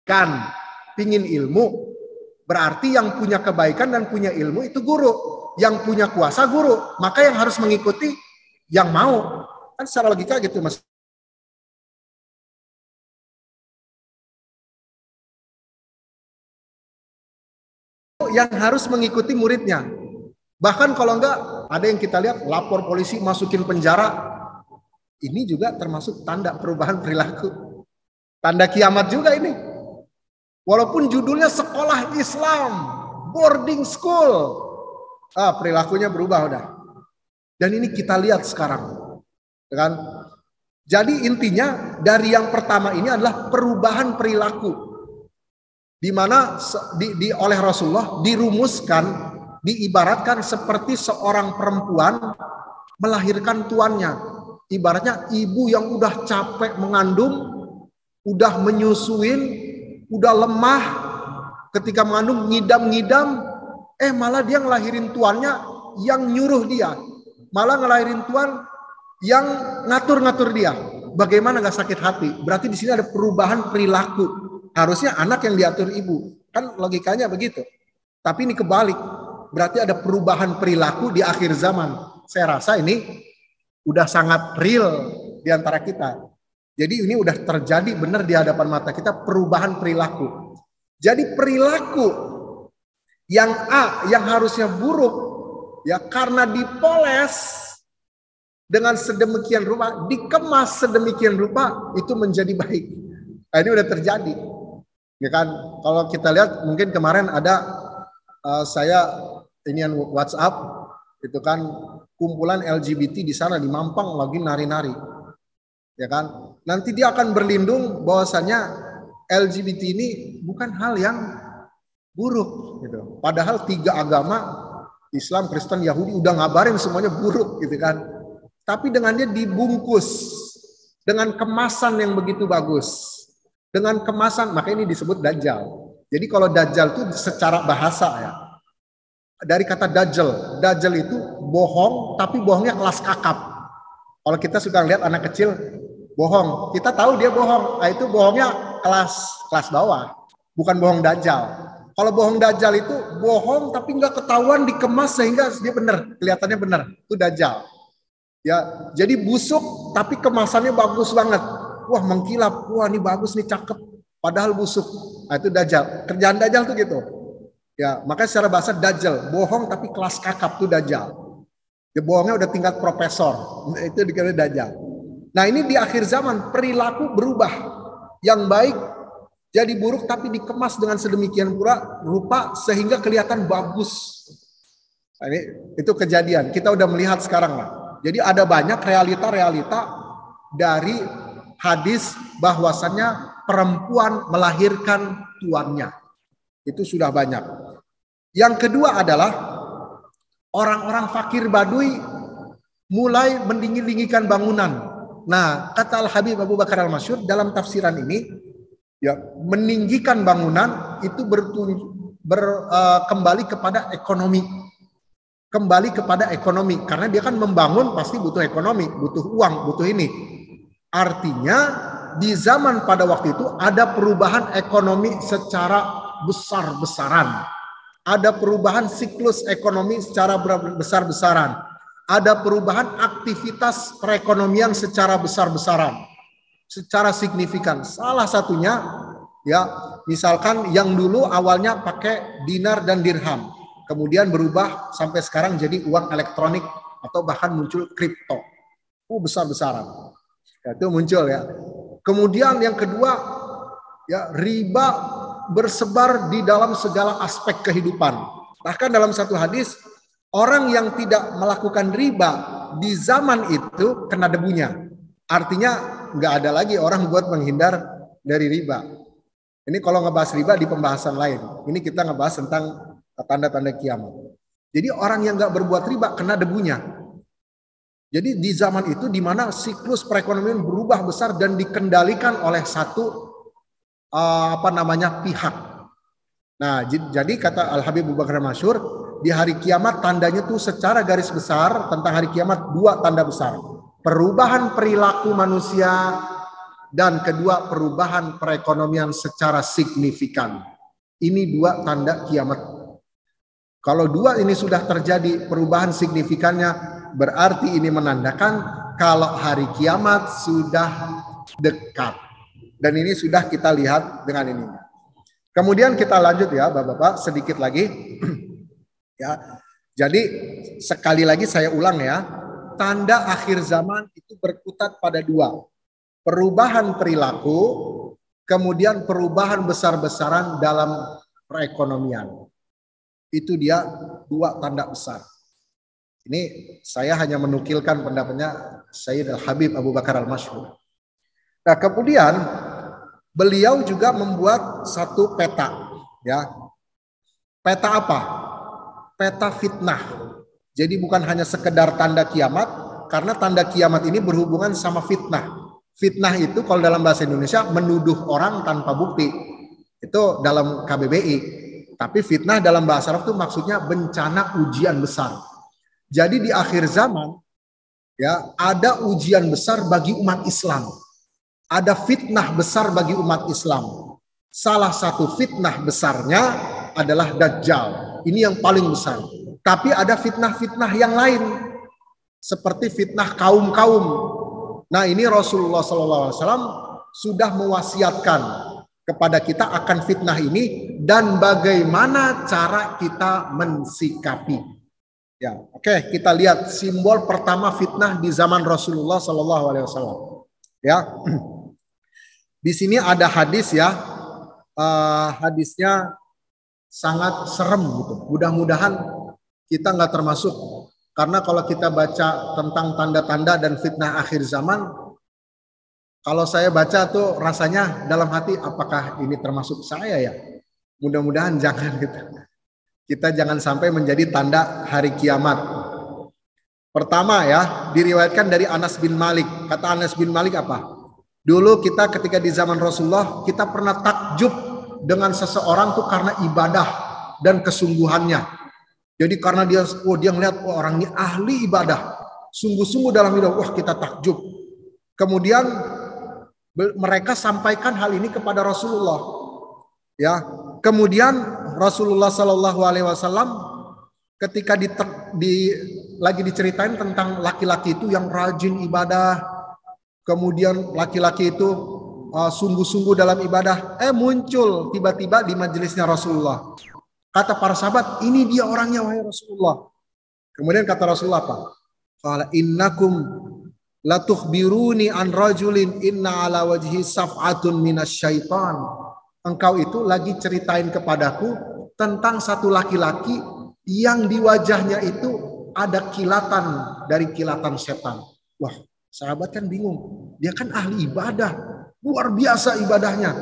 [SPEAKER 1] kan pingin ilmu, berarti yang punya kebaikan dan punya ilmu itu guru, yang punya kuasa guru, maka yang harus mengikuti yang mau, kan secara logika gitu Mas. Yang harus mengikuti muridnya. Bahkan kalau enggak, ada yang kita lihat lapor polisi, masukin penjara. Ini juga termasuk tanda perubahan perilaku. Tanda kiamat juga ini. Walaupun judulnya sekolah Islam, boarding school. Perilakunya berubah udah. Dan ini kita lihat sekarang. Kan? Jadi intinya dari yang pertama ini adalah perubahan perilaku. Di mana oleh Rasulullah dirumuskan, diibaratkan seperti seorang perempuan melahirkan tuannya. Ibaratnya ibu yang udah capek mengandung, udah menyusuin, udah lemah, ketika mengandung ngidam-ngidam, malah dia ngelahirin tuannya yang nyuruh dia, malah ngelahirin tuan yang ngatur-ngatur dia. Bagaimana gak sakit hati? Berarti di sini ada perubahan perilaku. Harusnya anak yang diatur ibu, kan logikanya begitu. Tapi ini kebalik, berarti ada perubahan perilaku di akhir zaman. Saya rasa ini udah sangat real di antara kita. Jadi ini udah terjadi benar di hadapan mata kita, perubahan perilaku. Jadi perilaku yang A, yang harusnya buruk, ya karena dipoles dengan sedemikian rupa, dikemas sedemikian rupa, itu menjadi baik. Nah, ini udah terjadi. Ya kan, kalau kita lihat mungkin kemarin ada saya inian WhatsApp itu kan kumpulan LGBT di sana di Mampang lagi nari-nari, ya kan. Nanti dia akan berlindung bahwasanya LGBT ini bukan hal yang buruk, gitu. Padahal 3 agama Islam, Kristen, Yahudi udah ngabarin semuanya buruk, gitu kan. Tapi dengan dia dibungkus dengan kemasan yang begitu bagus. Dengan kemasan, maka ini disebut dajjal. Jadi kalau dajjal itu secara bahasa ya, dari kata dajjal, dajjal itu bohong, tapi bohongnya kelas kakap. Kalau kita suka lihat anak kecil bohong, kita tahu dia bohong, nah itu bohongnya kelas bawah, bukan bohong dajjal. Kalau bohong dajjal itu bohong tapi nggak ketahuan, dikemas sehingga dia benar, kelihatannya benar, itu dajjal. Ya, jadi busuk tapi kemasannya bagus banget. Wah, mengkilap, wah ini bagus nih, cakep, padahal busuk. Nah, itu dajjal. Kerjaan dajjal tuh gitu. Ya, makanya secara bahasa dajjal, bohong tapi kelas kakap tuh dajjal. Ya, bohongnya udah tingkat profesor. Itu dikira dajjal. Nah, ini di akhir zaman perilaku berubah. Yang baik jadi buruk tapi dikemas dengan sedemikian rupa sehingga kelihatan bagus. Nah, itu kejadian. Kita udah melihat sekarang lah. Jadi ada banyak realita-realita dari hadis bahwasannya perempuan melahirkan tuannya. Itu sudah banyak. Yang kedua adalah orang-orang fakir Baduy mulai mendingin-dinginkan bangunan. Nah, kata Al-Habib Abu Bakar Al-Masyhur dalam tafsiran ini, ya, meninggikan bangunan itu kembali kepada ekonomi. Kembali kepada ekonomi, karena dia kan membangun pasti butuh ekonomi, butuh uang, butuh ini. Artinya di zaman pada waktu itu ada perubahan ekonomi secara besar-besaran. Ada perubahan siklus ekonomi secara besar-besaran. Ada perubahan aktivitas perekonomian secara besar-besaran. Secara signifikan. Salah satunya ya, misalkan yang dulu awalnya pakai dinar dan dirham, kemudian berubah sampai sekarang jadi uang elektronik atau bahkan muncul kripto. Besar-besaran. Ya, itu muncul ya. Kemudian yang kedua, ya, riba bersebar di dalam segala aspek kehidupan. Bahkan dalam satu hadis, orang yang tidak melakukan riba di zaman itu kena debunya. Artinya nggak ada lagi orang buat menghindar dari riba. Ini kalau ngebahas riba di pembahasan lain. Ini kita ngebahas tentang tanda-tanda kiamat. Jadi orang yang nggak berbuat riba kena debunya. Jadi di zaman itu di mana siklus perekonomian berubah besar dan dikendalikan oleh satu pihak. Nah, jadi kata Al-Habib Abu Bakar Masyhur, di hari kiamat tandanya tuh secara garis besar tentang hari kiamat 2 tanda besar. perubahan perilaku manusia, dan kedua perubahan perekonomian secara signifikan. Ini dua tanda kiamat. Kalau dua ini sudah terjadi perubahan signifikannya, berarti ini menandakan kalau hari kiamat sudah dekat. Dan ini sudah kita lihat dengan ini. Kemudian kita lanjut ya Bapak-bapak, sedikit lagi. Ya. Jadi sekali lagi saya ulang ya, tanda akhir zaman itu berkutat pada dua. Perubahan perilaku, kemudian perubahan besar-besaran dalam perekonomian. Itu dia dua tanda besar. Ini saya hanya menukilkan pendapatnya Sayyid Al-Habib Abu Bakar Al-Masyhur. Nah, kemudian beliau juga membuat satu peta, ya. Peta apa? Peta fitnah. Jadi bukan hanya sekedar tanda kiamat, karena tanda kiamat ini berhubungan sama fitnah. Fitnah itu kalau dalam bahasa Indonesia menuduh orang tanpa bukti. Itu dalam KBBI. Tapi fitnah dalam bahasa Arab itu maksudnya bencana ujian besar. Jadi di akhir zaman ya ada ujian besar bagi umat Islam. Ada fitnah besar bagi umat Islam. Salah satu fitnah besarnya adalah Dajjal. Ini yang paling besar. Tapi ada fitnah-fitnah yang lain. Seperti fitnah kaum-kaum. Nah ini Rasulullah SAW sudah mewasiatkan kepada kita akan fitnah ini dan bagaimana cara kita mensikapi. Ya, oke, kita lihat simbol pertama fitnah di zaman Rasulullah SAW. Ya, di sini ada hadis ya, hadisnya sangat serem gitu. Mudah-mudahan kita nggak termasuk. Karena kalau kita baca tentang tanda-tanda dan fitnah akhir zaman, kalau saya baca tuh rasanya dalam hati, apakah ini termasuk saya ya? Mudah-mudahan jangan gitu. Kita jangan sampai menjadi tanda hari kiamat. Pertama ya, diriwayatkan dari Anas bin Malik. Kata Anas bin Malik apa? Dulu kita ketika di zaman Rasulullah, kita pernah takjub dengan seseorang tuh karena ibadah dan kesungguhannya. Jadi karena dia ngeliat orang ini ahli ibadah, sungguh-sungguh dalam ibadah, wah kita takjub. Kemudian mereka sampaikan hal ini kepada Rasulullah. Ya, kemudian Rasulullah SAW ketika lagi diceritain tentang laki-laki itu yang rajin ibadah, kemudian laki-laki itu sungguh-sungguh dalam ibadah, muncul tiba-tiba di majelisnya Rasulullah. Kata para sahabat, ini dia orangnya wahai Rasulullah. Kemudian kata Rasulullah apa? Qala innakum latukhbiruni an rajulin inna ala wajhi saf'atun minasyaitan. Engkau itu lagi ceritain kepadaku tentang satu laki-laki yang di wajahnya itu ada kilatan dari kilatan setan. Wah, sahabat kan bingung. Dia kan ahli ibadah, luar biasa ibadahnya.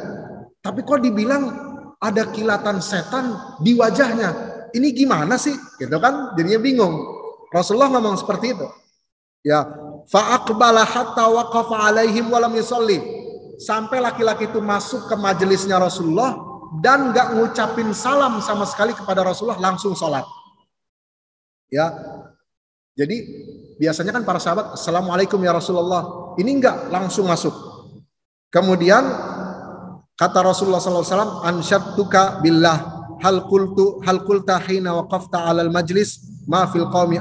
[SPEAKER 1] Tapi kok dibilang ada kilatan setan di wajahnya. Ini gimana sih? Gitu kan? Jadinya bingung. Rasulullah ngomong seperti itu. Ya, fa aqbala hatta waqafa alaihim wa lam yusalli. Sampai laki-laki itu masuk ke majelisnya Rasulullah dan enggak ngucapin salam sama sekali kepada Rasulullah, langsung sholat. Ya. Jadi biasanya kan para sahabat, "Assalamualaikum ya Rasulullah." Ini enggak, langsung masuk. Kemudian kata Rasulullah SAW, "Ansyadtuka billah hal qulta hina waqafta 'alal majlis ma fil qaumi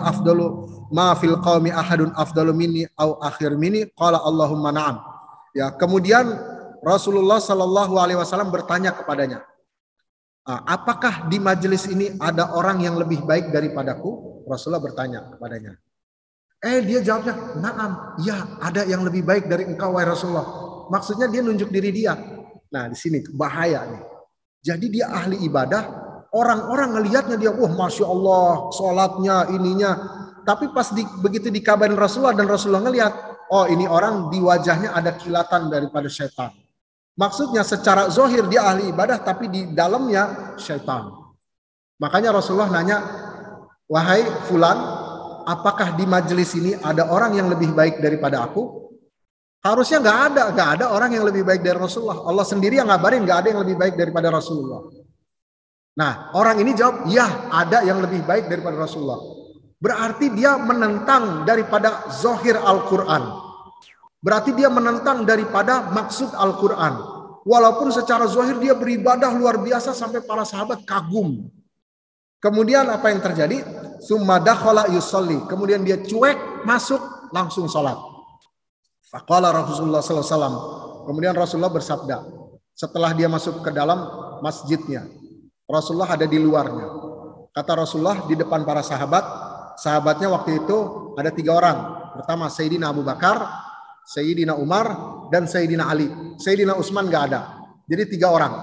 [SPEAKER 1] ahadun afdalu minni au akhir minni." Qala Allahumma na'am. Ya, kemudian Rasulullah SAW bertanya kepadanya, apakah di majelis ini ada orang yang lebih baik daripadaku? Rasulullah bertanya kepadanya. Dia jawabnya, "Na'am, ya ada yang lebih baik dari engkau wahai Rasulullah." Maksudnya dia nunjuk diri dia. Nah di sini bahaya nih. Jadi dia ahli ibadah, orang-orang ngelihatnya dia, wah masya Allah, sholatnya ininya. Tapi pas begitu dikabarin Rasulullah dan Rasulullah ngelihat, oh ini orang di wajahnya ada kilatan daripada syaitan. Maksudnya secara zahir dia ahli ibadah, tapi di dalamnya syaitan. Makanya Rasulullah nanya, wahai fulan, apakah di majelis ini ada orang yang lebih baik daripada aku? Harusnya nggak ada orang yang lebih baik dari Rasulullah. Allah sendiri yang ngabarin nggak ada yang lebih baik daripada Rasulullah. Nah, orang ini jawab, ya ada yang lebih baik daripada Rasulullah. Berarti dia menentang daripada zahir Al-Quran. Berarti dia menentang daripada maksud Al-Quran. Walaupun secara zahir dia beribadah luar biasa sampai para sahabat kagum. Kemudian apa yang terjadi? Summa dakhala yusalli. Kemudian dia cuek masuk langsung sholat. Faqala Rasulullah sallallahu alaihi wasallam. Kemudian Rasulullah bersabda setelah dia masuk ke dalam masjidnya. Rasulullah ada di luarnya. Kata Rasulullah di depan para sahabat. Sahabatnya waktu itu ada 3 orang. Pertama Sayyidina Abu Bakar, Sayyidina Umar, dan Sayyidina Ali. Sayyidina Utsman nggak ada. Jadi 3 orang.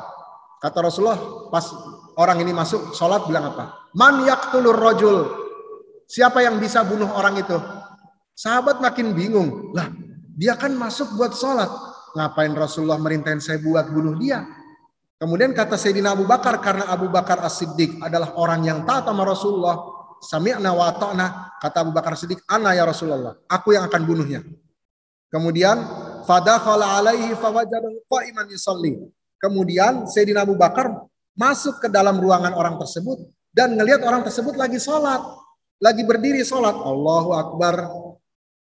[SPEAKER 1] Kata Rasulullah pas orang ini masuk sholat bilang apa? Man yaqtulur rajul. Siapa yang bisa bunuh orang itu? Sahabat makin bingung. Lah, dia kan masuk buat sholat. Ngapain Rasulullah merintahin saya buat bunuh dia? Kemudian kata Sayyidina Abu Bakar, karena Abu Bakar As-Siddiq adalah orang yang taat sama Rasulullah. Sami'na wa ata'na. Kata Abu Bakar As-Siddiq, ana ya Rasulullah. Aku yang akan bunuhnya. Kemudian, fadakhala alaihi fawajadahu qa'iman yusalli. Kemudian Sayyidina Abu Bakar masuk ke dalam ruangan orang tersebut dan ngelihat orang tersebut lagi sholat, lagi berdiri sholat. Allahu Akbar.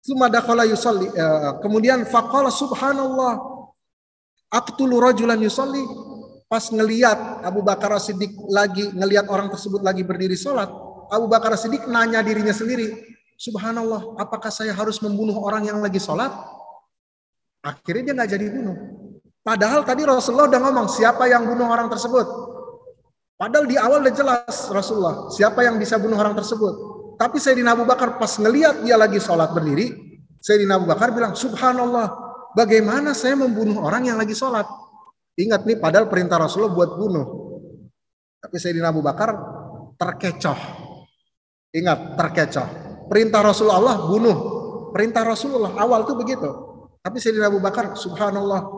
[SPEAKER 1] Tsumma dakhala yusalli. Kemudian faqala subhanallah. Aqtulu rajulan yusalli. Pas ngelihat Abu Bakar As-Siddiq lagi ngelihat orang tersebut lagi berdiri sholat, Abu Bakar As-Siddiq nanya dirinya sendiri, subhanallah, apakah saya harus membunuh orang yang lagi sholat? Akhirnya dia nggak jadi bunuh. Padahal tadi Rasulullah udah ngomong siapa yang bunuh orang tersebut. Padahal di awal udah jelas Rasulullah siapa yang bisa bunuh orang tersebut. Tapi Sayyidina Abu Bakar pas ngelihat dia lagi sholat berdiri, Sayyidina Abu Bakar bilang, subhanallah, bagaimana saya membunuh orang yang lagi sholat? Ingat nih, padahal perintah Rasulullah buat bunuh. Tapi Sayyidina Abu Bakar terkecoh. Ingat, terkecoh. Perintah Rasulullah bunuh. Perintah Rasulullah awal tuh begitu. Tapi Sayyidina Abu Bakar, subhanallah,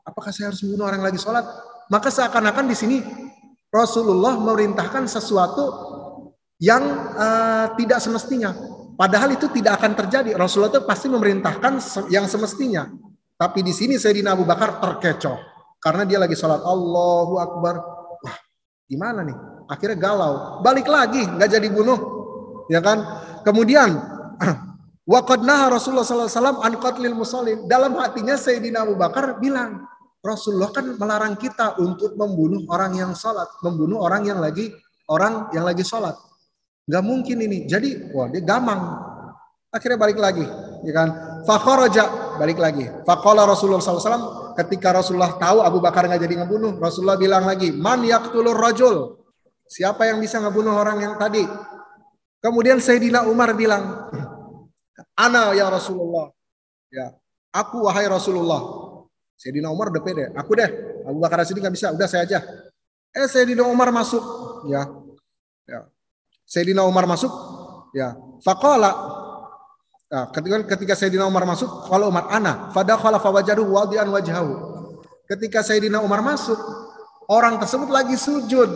[SPEAKER 1] apakah saya harus membunuh orang yang lagi sholat? Maka seakan-akan di sini Rasulullah memerintahkan sesuatu yang tidak semestinya. Padahal itu tidak akan terjadi. Rasulullah itu pasti memerintahkan yang semestinya. Tapi di sini Sayyidina Abu Bakar terkecoh. Karena dia lagi sholat. Allahu Akbar. Wah, gimana nih? Akhirnya galau. Balik lagi, nggak jadi bunuh. Ya kan? Kemudian, wa qad naha Rasulullah sallallahu alaihi wasallam an qatlil musallin. Dalam hatinya Sayyidina Abu Bakar bilang, Rasulullah kan melarang kita untuk membunuh orang yang sholat, membunuh orang yang lagi sholat. Nggak mungkin ini. Jadi, wah dia gamang. Akhirnya balik lagi, ya kan? Fakharaja, balik lagi. Faqala Rasulullah SAW, ketika Rasulullah tahu Abu Bakar nggak jadi ngebunuh, Rasulullah bilang lagi, man yaqtulur rajul. Siapa yang bisa ngebunuh orang yang tadi? Kemudian Sayyidina Umar bilang, ana ya Rasulullah. Ya, aku wahai Rasulullah. Sayyidina Umar udah pede, aku deh. Abu Bakar As-Siddiq nggak bisa, udah saya aja. Sayyidina Umar masuk, ya. Sayyidina Umar masuk, ya. Faqala, nah, ketika Sayyidina Umar masuk, kalau Umar ana, fadakhala fawajadu wadi'an wajhahu. Ketika Sayyidina Umar masuk, orang tersebut lagi sujud.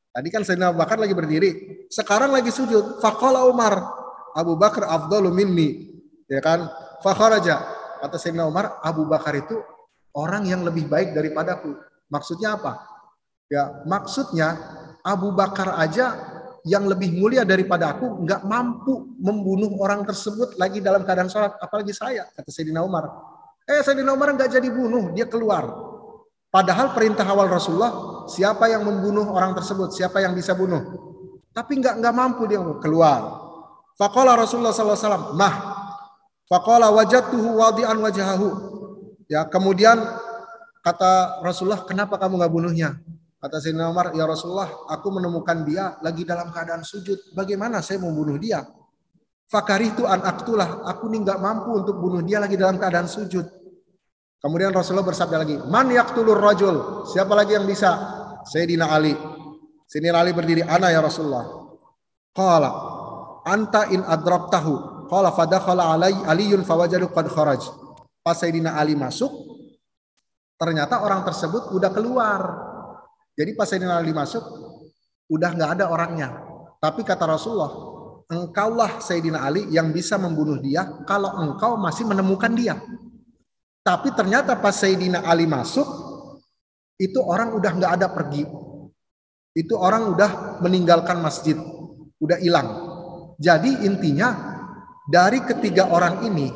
[SPEAKER 1] Tadi kan Sayyidina Abu Bakar lagi berdiri, sekarang lagi sujud. Faqala Umar, Abu Bakar afdalu minni, ya kan? Fakharaja, kata Sayyidina Umar, Abu Bakar itu orang yang lebih baik daripadaku. Maksudnya apa? Ya, maksudnya Abu Bakar aja yang lebih mulia daripada aku nggak mampu membunuh orang tersebut lagi dalam keadaan sholat, apalagi saya, kata Sayyidina Umar. Sayyidina Umar nggak jadi bunuh, dia keluar. Padahal perintah awal Rasulullah, siapa yang membunuh orang tersebut, siapa yang bisa bunuh. Tapi nggak mampu dia keluar. Faqala Rasulullah SAW, mah. Faqala wajadtuhu wadi'an wajhahu. Ya, kemudian kata Rasulullah, kenapa kamu nggak bunuhnya? Kata Sayyidina Umar, ya Rasulullah, aku menemukan dia lagi dalam keadaan sujud. Bagaimana saya mau bunuh dia? Fakarihtu an aqtulah. Aku nih nggak mampu untuk bunuh dia lagi dalam keadaan sujud. Kemudian Rasulullah bersabda lagi, man yaqtulur rajul. Siapa lagi yang bisa? Sayyidina Ali. Sayyidina Ali berdiri, ana ya Rasulullah. Qala anta in adraktahu. Qala fadakhala aliyun fawajadu qad kharaj. Pas Sayyidina Ali masuk, ternyata orang tersebut udah keluar. Jadi pas Sayyidina Ali masuk, udah nggak ada orangnya. Tapi kata Rasulullah, engkaulah Sayyidina Ali yang bisa membunuh dia kalau engkau masih menemukan dia. Tapi ternyata pas Sayyidina Ali masuk, itu orang udah nggak ada pergi. Itu orang udah meninggalkan masjid, udah hilang. Jadi intinya dari ketiga orang ini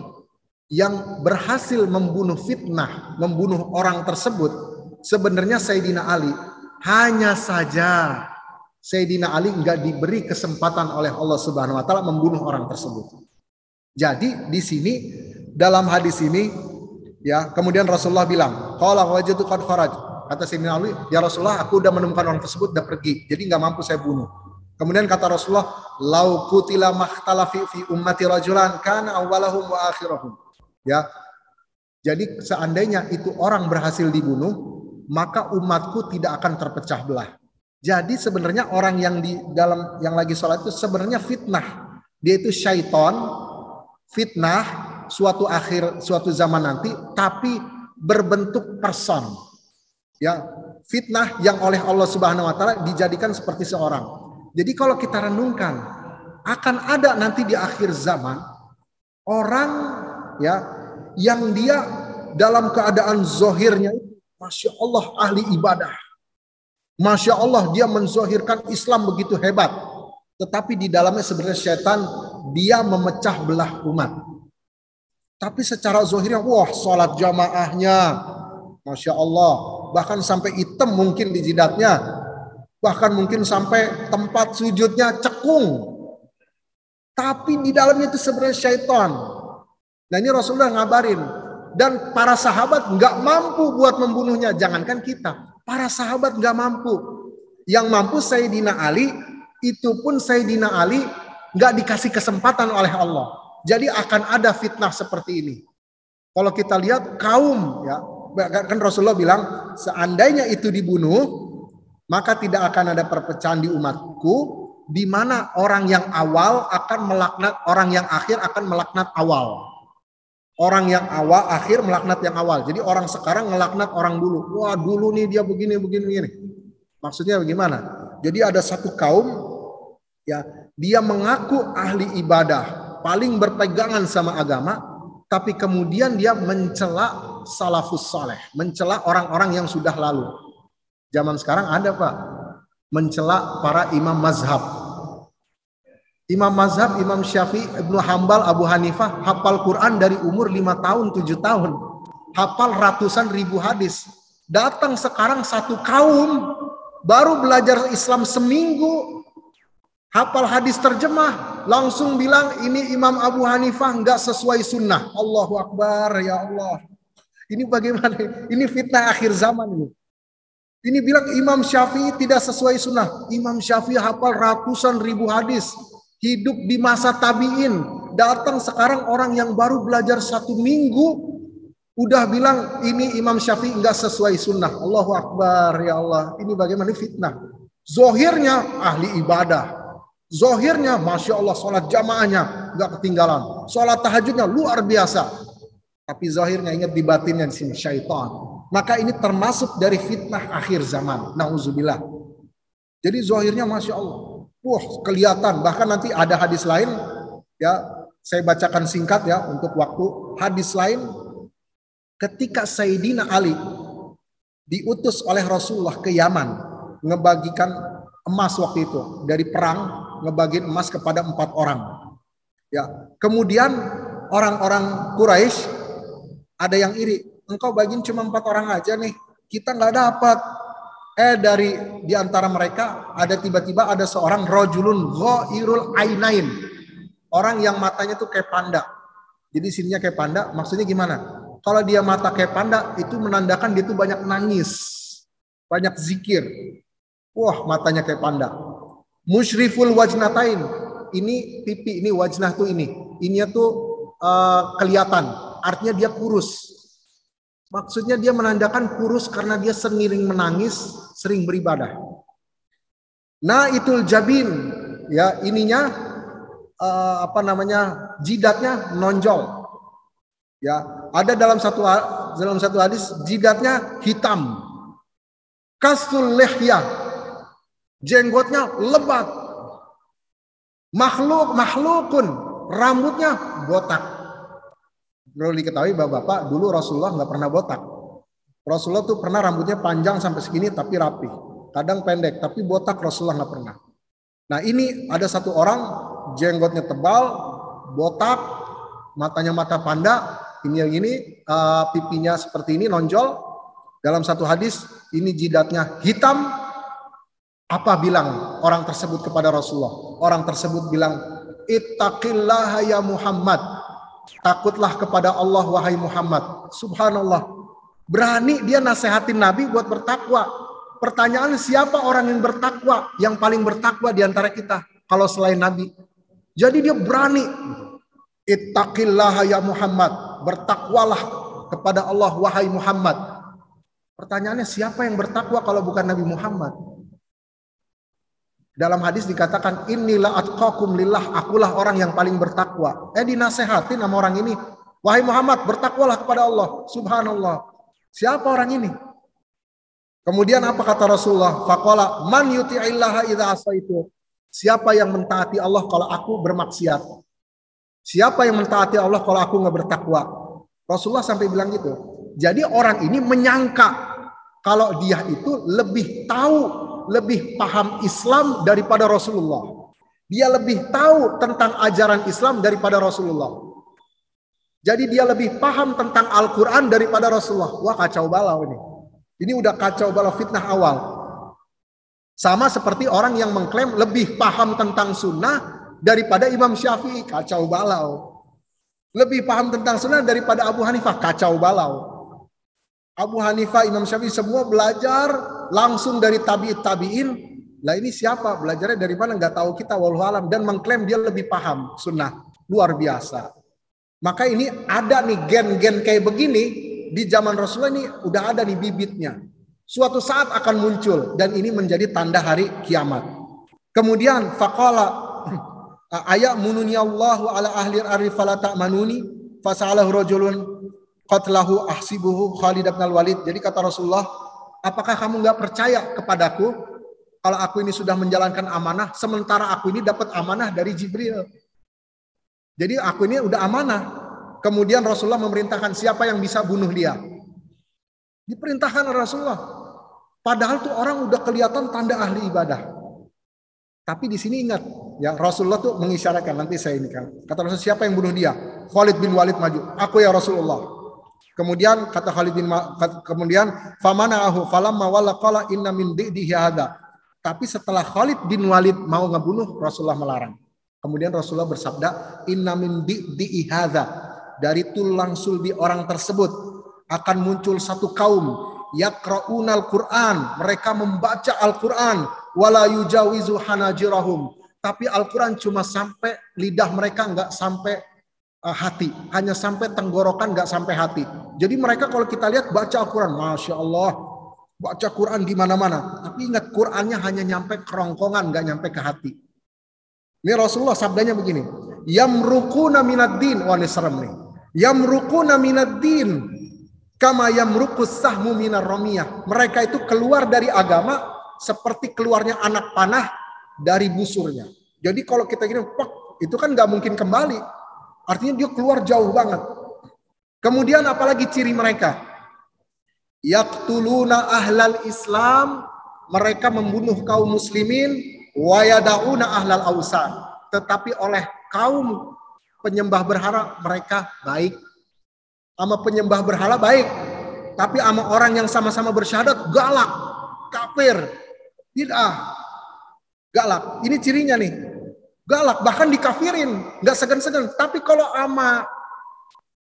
[SPEAKER 1] yang berhasil membunuh fitnah, membunuh orang tersebut, sebenarnya Sayyidina Ali. Hanya saja Sayyidina Ali nggak diberi kesempatan oleh Allah Subhanahu wa taala membunuh orang tersebut. Jadi di sini dalam hadis ini ya, kemudian Rasulullah bilang, qala wajadu qad kharaj. Kata Sayyidina Ali, ya Rasulullah, aku udah menemukan orang tersebut, udah pergi. Jadi nggak mampu saya bunuh. Kemudian kata Rasulullah, lau qutila makhtalafi fi ummati rajulan kana awwalahum wa akhirahum. Ya. Jadi seandainya itu orang berhasil dibunuh, maka umatku tidak akan terpecah belah. Jadi sebenarnya orang yang di dalam yang lagi sholat itu sebenarnya fitnah. Dia itu syaitan, fitnah suatu zaman nanti, tapi berbentuk person. Ya, fitnah yang oleh Allah Subhanahu wa taala dijadikan seperti seorang. Jadi kalau kita renungkan, akan ada nanti di akhir zaman orang ya yang dia dalam keadaan zohirnya itu, Masya Allah ahli ibadah. Masya Allah dia menzohirkan Islam begitu hebat. Tetapi di dalamnya sebenarnya setan, dia memecah belah umat. Tapi secara zohirnya, wah sholat jamaahnya, Masya Allah. Bahkan sampai hitam mungkin di jidatnya. Bahkan mungkin sampai tempat sujudnya cekung. Tapi di dalamnya itu sebenarnya syaitan. Nah ini Rasulullah ngabarin. Dan para sahabat nggak mampu buat membunuhnya. Jangankan kita. Para sahabat nggak mampu. Yang mampu Sayyidina Ali. Itu pun Sayyidina Ali nggak dikasih kesempatan oleh Allah. Jadi akan ada fitnah seperti ini. Kalau kita lihat kaum, ya kan Rasulullah bilang, seandainya itu dibunuh, maka tidak akan ada perpecahan di umatku, di mana orang yang awal akan melaknat orang yang akhir akan melaknat awal. Orang yang awal akhir melaknat yang awal. Jadi orang sekarang ngelaknat orang dulu. Wah dulu nih dia begini. Maksudnya bagaimana? Jadi ada satu kaum, ya dia mengaku ahli ibadah, paling berpegangan sama agama, tapi kemudian dia mencela salafus saleh, mencela orang-orang yang sudah lalu. Zaman sekarang ada Pak, mencela para imam mazhab. Imam mazhab, Imam Syafi'i, Ibnu Hambal, Abu Hanifah, hafal Quran dari umur 5 tahun, 7 tahun. Hafal ratusan ribu hadis. Datang sekarang satu kaum, baru belajar Islam seminggu, hafal hadis terjemah, langsung bilang ini Imam Abu Hanifah nggak sesuai sunnah. Allahu Akbar, ya Allah. Ini bagaimana? Ini fitnah akhir zaman ini. Ini bilang Imam Syafi'i tidak sesuai sunnah. Imam Syafi'i hafal ratusan ribu hadis. Hidup di masa tabi'in. Datang sekarang orang yang baru belajar 1 minggu. Udah bilang ini Imam Syafi'i nggak sesuai sunnah. Allahu Akbar, ya Allah. Ini bagaimana fitnah. Zohirnya ahli ibadah. Zohirnya Masya Allah sholat jamaahnya nggak ketinggalan. Sholat tahajudnya luar biasa. Tapi zahirnya ingat di batinnya di sini syaitan. Maka ini termasuk dari fitnah akhir zaman. Nauzubillah. Jadi zahirnya Masya Allah. Wah kelihatan. Bahkan nanti ada hadis lain. Ya saya bacakan singkat ya untuk waktu. Hadis lain. Ketika Sayyidina Ali diutus oleh Rasulullah ke Yaman. Ngebagikan emas waktu itu. Dari perang. Ngebagiin emas kepada 4 orang. Ya. Kemudian orang-orang Quraisy ada yang iri. Engkau bagiin cuma 4 orang aja nih. Kita nggak dapat. Dari di antara mereka ada tiba-tiba ada seorang rajulun ghairul ainain. Orang yang matanya tuh kayak panda. Jadi sininya kayak panda, maksudnya gimana? Kalau dia mata kayak panda itu menandakan dia tuh banyak nangis, banyak zikir. Wah, matanya kayak panda. Musyriful wajnatain. Ini pipi, ini wajnah tuh ini. Ininya tuh kelihatan, artinya dia kurus. Maksudnya dia menandakan kurus karena dia sering menangis, sering beribadah. Naitul jabin, ya ininya jidatnya nonjol. Ya, ada dalam satu hadis jidatnya hitam. Kasul lihya, jenggotnya lebat. Makhlukun, rambutnya botak. Perlu diketahui bapak-bapak, dulu Rasulullah nggak pernah botak. Rasulullah tuh pernah rambutnya panjang sampai segini tapi rapi. Kadang pendek, tapi botak Rasulullah nggak pernah. Nah ini ada satu orang jenggotnya tebal, botak, matanya mata panda, ini yang ini, pipinya seperti ini nonjol. Dalam satu hadis, ini jidatnya hitam. Apa bilang orang tersebut kepada Rasulullah? Orang tersebut bilang, ittaqillaha ya Muhammad. Takutlah kepada Allah wahai Muhammad. Subhanallah. Berani dia nasihatin Nabi buat bertakwa. Pertanyaannya, siapa orang yang bertakwa? Yang paling bertakwa di antara kita kalau selain Nabi. Jadi dia berani. Ittaqillaha ya Muhammad. Bertakwalah kepada Allah wahai Muhammad. Pertanyaannya, siapa yang bertakwa kalau bukan Nabi Muhammad? Dalam hadis dikatakan, inilah atqakum lillah, akulah orang yang paling bertakwa. Dinasehatin sama orang ini, wahai Muhammad, bertakwalah kepada Allah. Subhanallah. Siapa orang ini? Kemudian apa kata Rasulullah? Faqala man yuti'illaha idza asaitu. Siapa yang mentaati Allah kalau aku bermaksiat? Siapa yang mentaati Allah kalau aku nggak bertakwa? Rasulullah sampai bilang gitu. Jadi orang ini menyangka kalau dia itu lebih tahu, lebih paham Islam daripada Rasulullah. Dia lebih tahu tentang ajaran Islam daripada Rasulullah. Jadi dia lebih paham tentang Al-Quran daripada Rasulullah. Wah, kacau balau ini. Ini udah kacau balau, fitnah awal. Sama seperti orang yang mengklaim lebih paham tentang sunnah daripada Imam Syafi'i. Kacau balau. Lebih paham tentang sunnah daripada Abu Hanifah. Kacau balau. Abu Hanifah, Imam Syafi'i semua belajar langsung dari tabi'in. Lah ini siapa? Belajarnya dari mana? Nggak tahu kita, wallahu alam. Dan mengklaim dia lebih paham sunnah. Luar biasa. Maka ini ada nih gen-gen kayak begini di zaman Rasulullah, ini udah ada nih bibitnya. Suatu saat akan muncul dan ini menjadi tanda hari kiamat. Kemudian faqala ayat mununi Allahu ala ahli al-ardi fala ta'manuni fasalahu rajulun qatlahu ahsibuhu Khalid bin Walid. Jadi kata Rasulullah, apakah kamu nggak percaya kepadaku kalau aku ini sudah menjalankan amanah sementara aku ini dapat amanah dari Jibril? Jadi aku ini udah amanah. Kemudian Rasulullah memerintahkan siapa yang bisa bunuh dia. Diperintahkan Rasulullah. Padahal tuh orang udah kelihatan tanda ahli ibadah. Tapi di sini ingat, ya Rasulullah tuh mengisyaratkan, nanti saya ini kan. Kata Rasulullah, siapa yang bunuh dia? Khalid bin Walid maju. Aku ya Rasulullah. Kemudian kata Khalid bin kemudian famana'ahu falamma wala qala inna min di'dihi hadza. Tapi setelah Khalid bin Walid mau ngebunuh, Rasulullah melarang. Kemudian Rasulullah bersabda, inna min di'i hadza, dari tulang sulbi orang tersebut akan muncul satu kaum yaqra'unal Qur'an, mereka membaca Al-Qur'an, wala yujawizu hanajirahum, tapi Al-Qur'an cuma sampai lidah mereka, enggak sampai hati, hanya sampai tenggorokan, enggak sampai hati. Jadi mereka kalau kita lihat baca Al-Qur'an, Masya Allah, baca Qur'an di mana-mana, tapi ingat Qur'annya hanya nyampe kerongkongan, enggak nyampe ke hati. Ini Rasulullah sabdanya begini, yamruquna minad-din, wah ini serem nih. Yamruquna minad-din kama yamruqus sahmu minar ramiyah. Mereka itu keluar dari agama seperti keluarnya anak panah dari busurnya. Jadi kalau kita gini, itu kan nggak mungkin kembali. Artinya dia keluar jauh banget. Kemudian apalagi ciri mereka? Yaqtuluna ahlal Islam, mereka membunuh kaum muslimin, wa yada'una ahlal awsan, tetapi oleh kaum penyembah berhala mereka baik. Sama penyembah berhala baik, tapi sama orang yang sama-sama bersyahadat galak, kafir, bid'ah, galak. Ini cirinya nih, galak, bahkan dikafirin, nggak segan-segan. Tapi kalau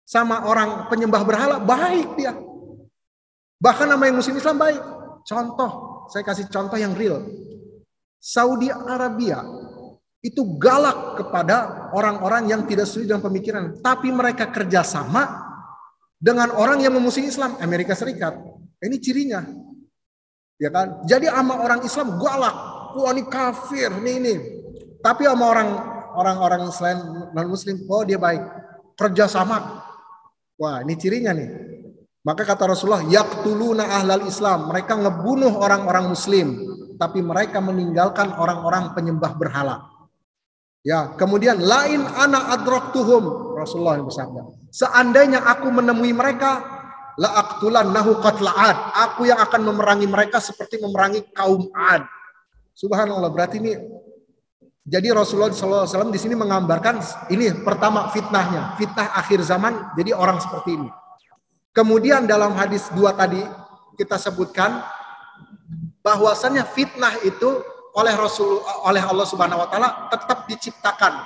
[SPEAKER 1] sama orang penyembah berhala baik dia, bahkan sama yang muslim Islam baik. Contoh, saya kasih contoh yang real. Saudi Arabia itu galak kepada orang-orang yang tidak setuju dengan pemikiran, tapi mereka kerjasama dengan orang yang memusuhi Islam, Amerika Serikat. Ini cirinya, ya kan? Jadi sama orang Islam galak, wah ini kafir, ini. Tapi sama orang-orang selain non Muslim, oh dia baik, kerjasama. Wah ini cirinya nih. Maka kata Rasulullah, yaqtuluna ahlal Islam, mereka ngebunuh orang-orang Muslim, tapi mereka meninggalkan orang-orang penyembah berhala. Ya, kemudian lain ana adraktuhum, Rasulullah yang bersabda, seandainya aku menemui mereka, la aqtulannahu qatla Ad, aku yang akan memerangi mereka seperti memerangi kaum Ad. Subhanallah, berarti ini Jadi Rasulullah SAW di sini menggambarkan ini pertama fitnahnya, fitnah akhir zaman. Jadi orang seperti ini. Kemudian dalam hadis 2 tadi kita sebutkan bahwasannya fitnah itu oleh Allah Subhanahu wa taala tetap diciptakan.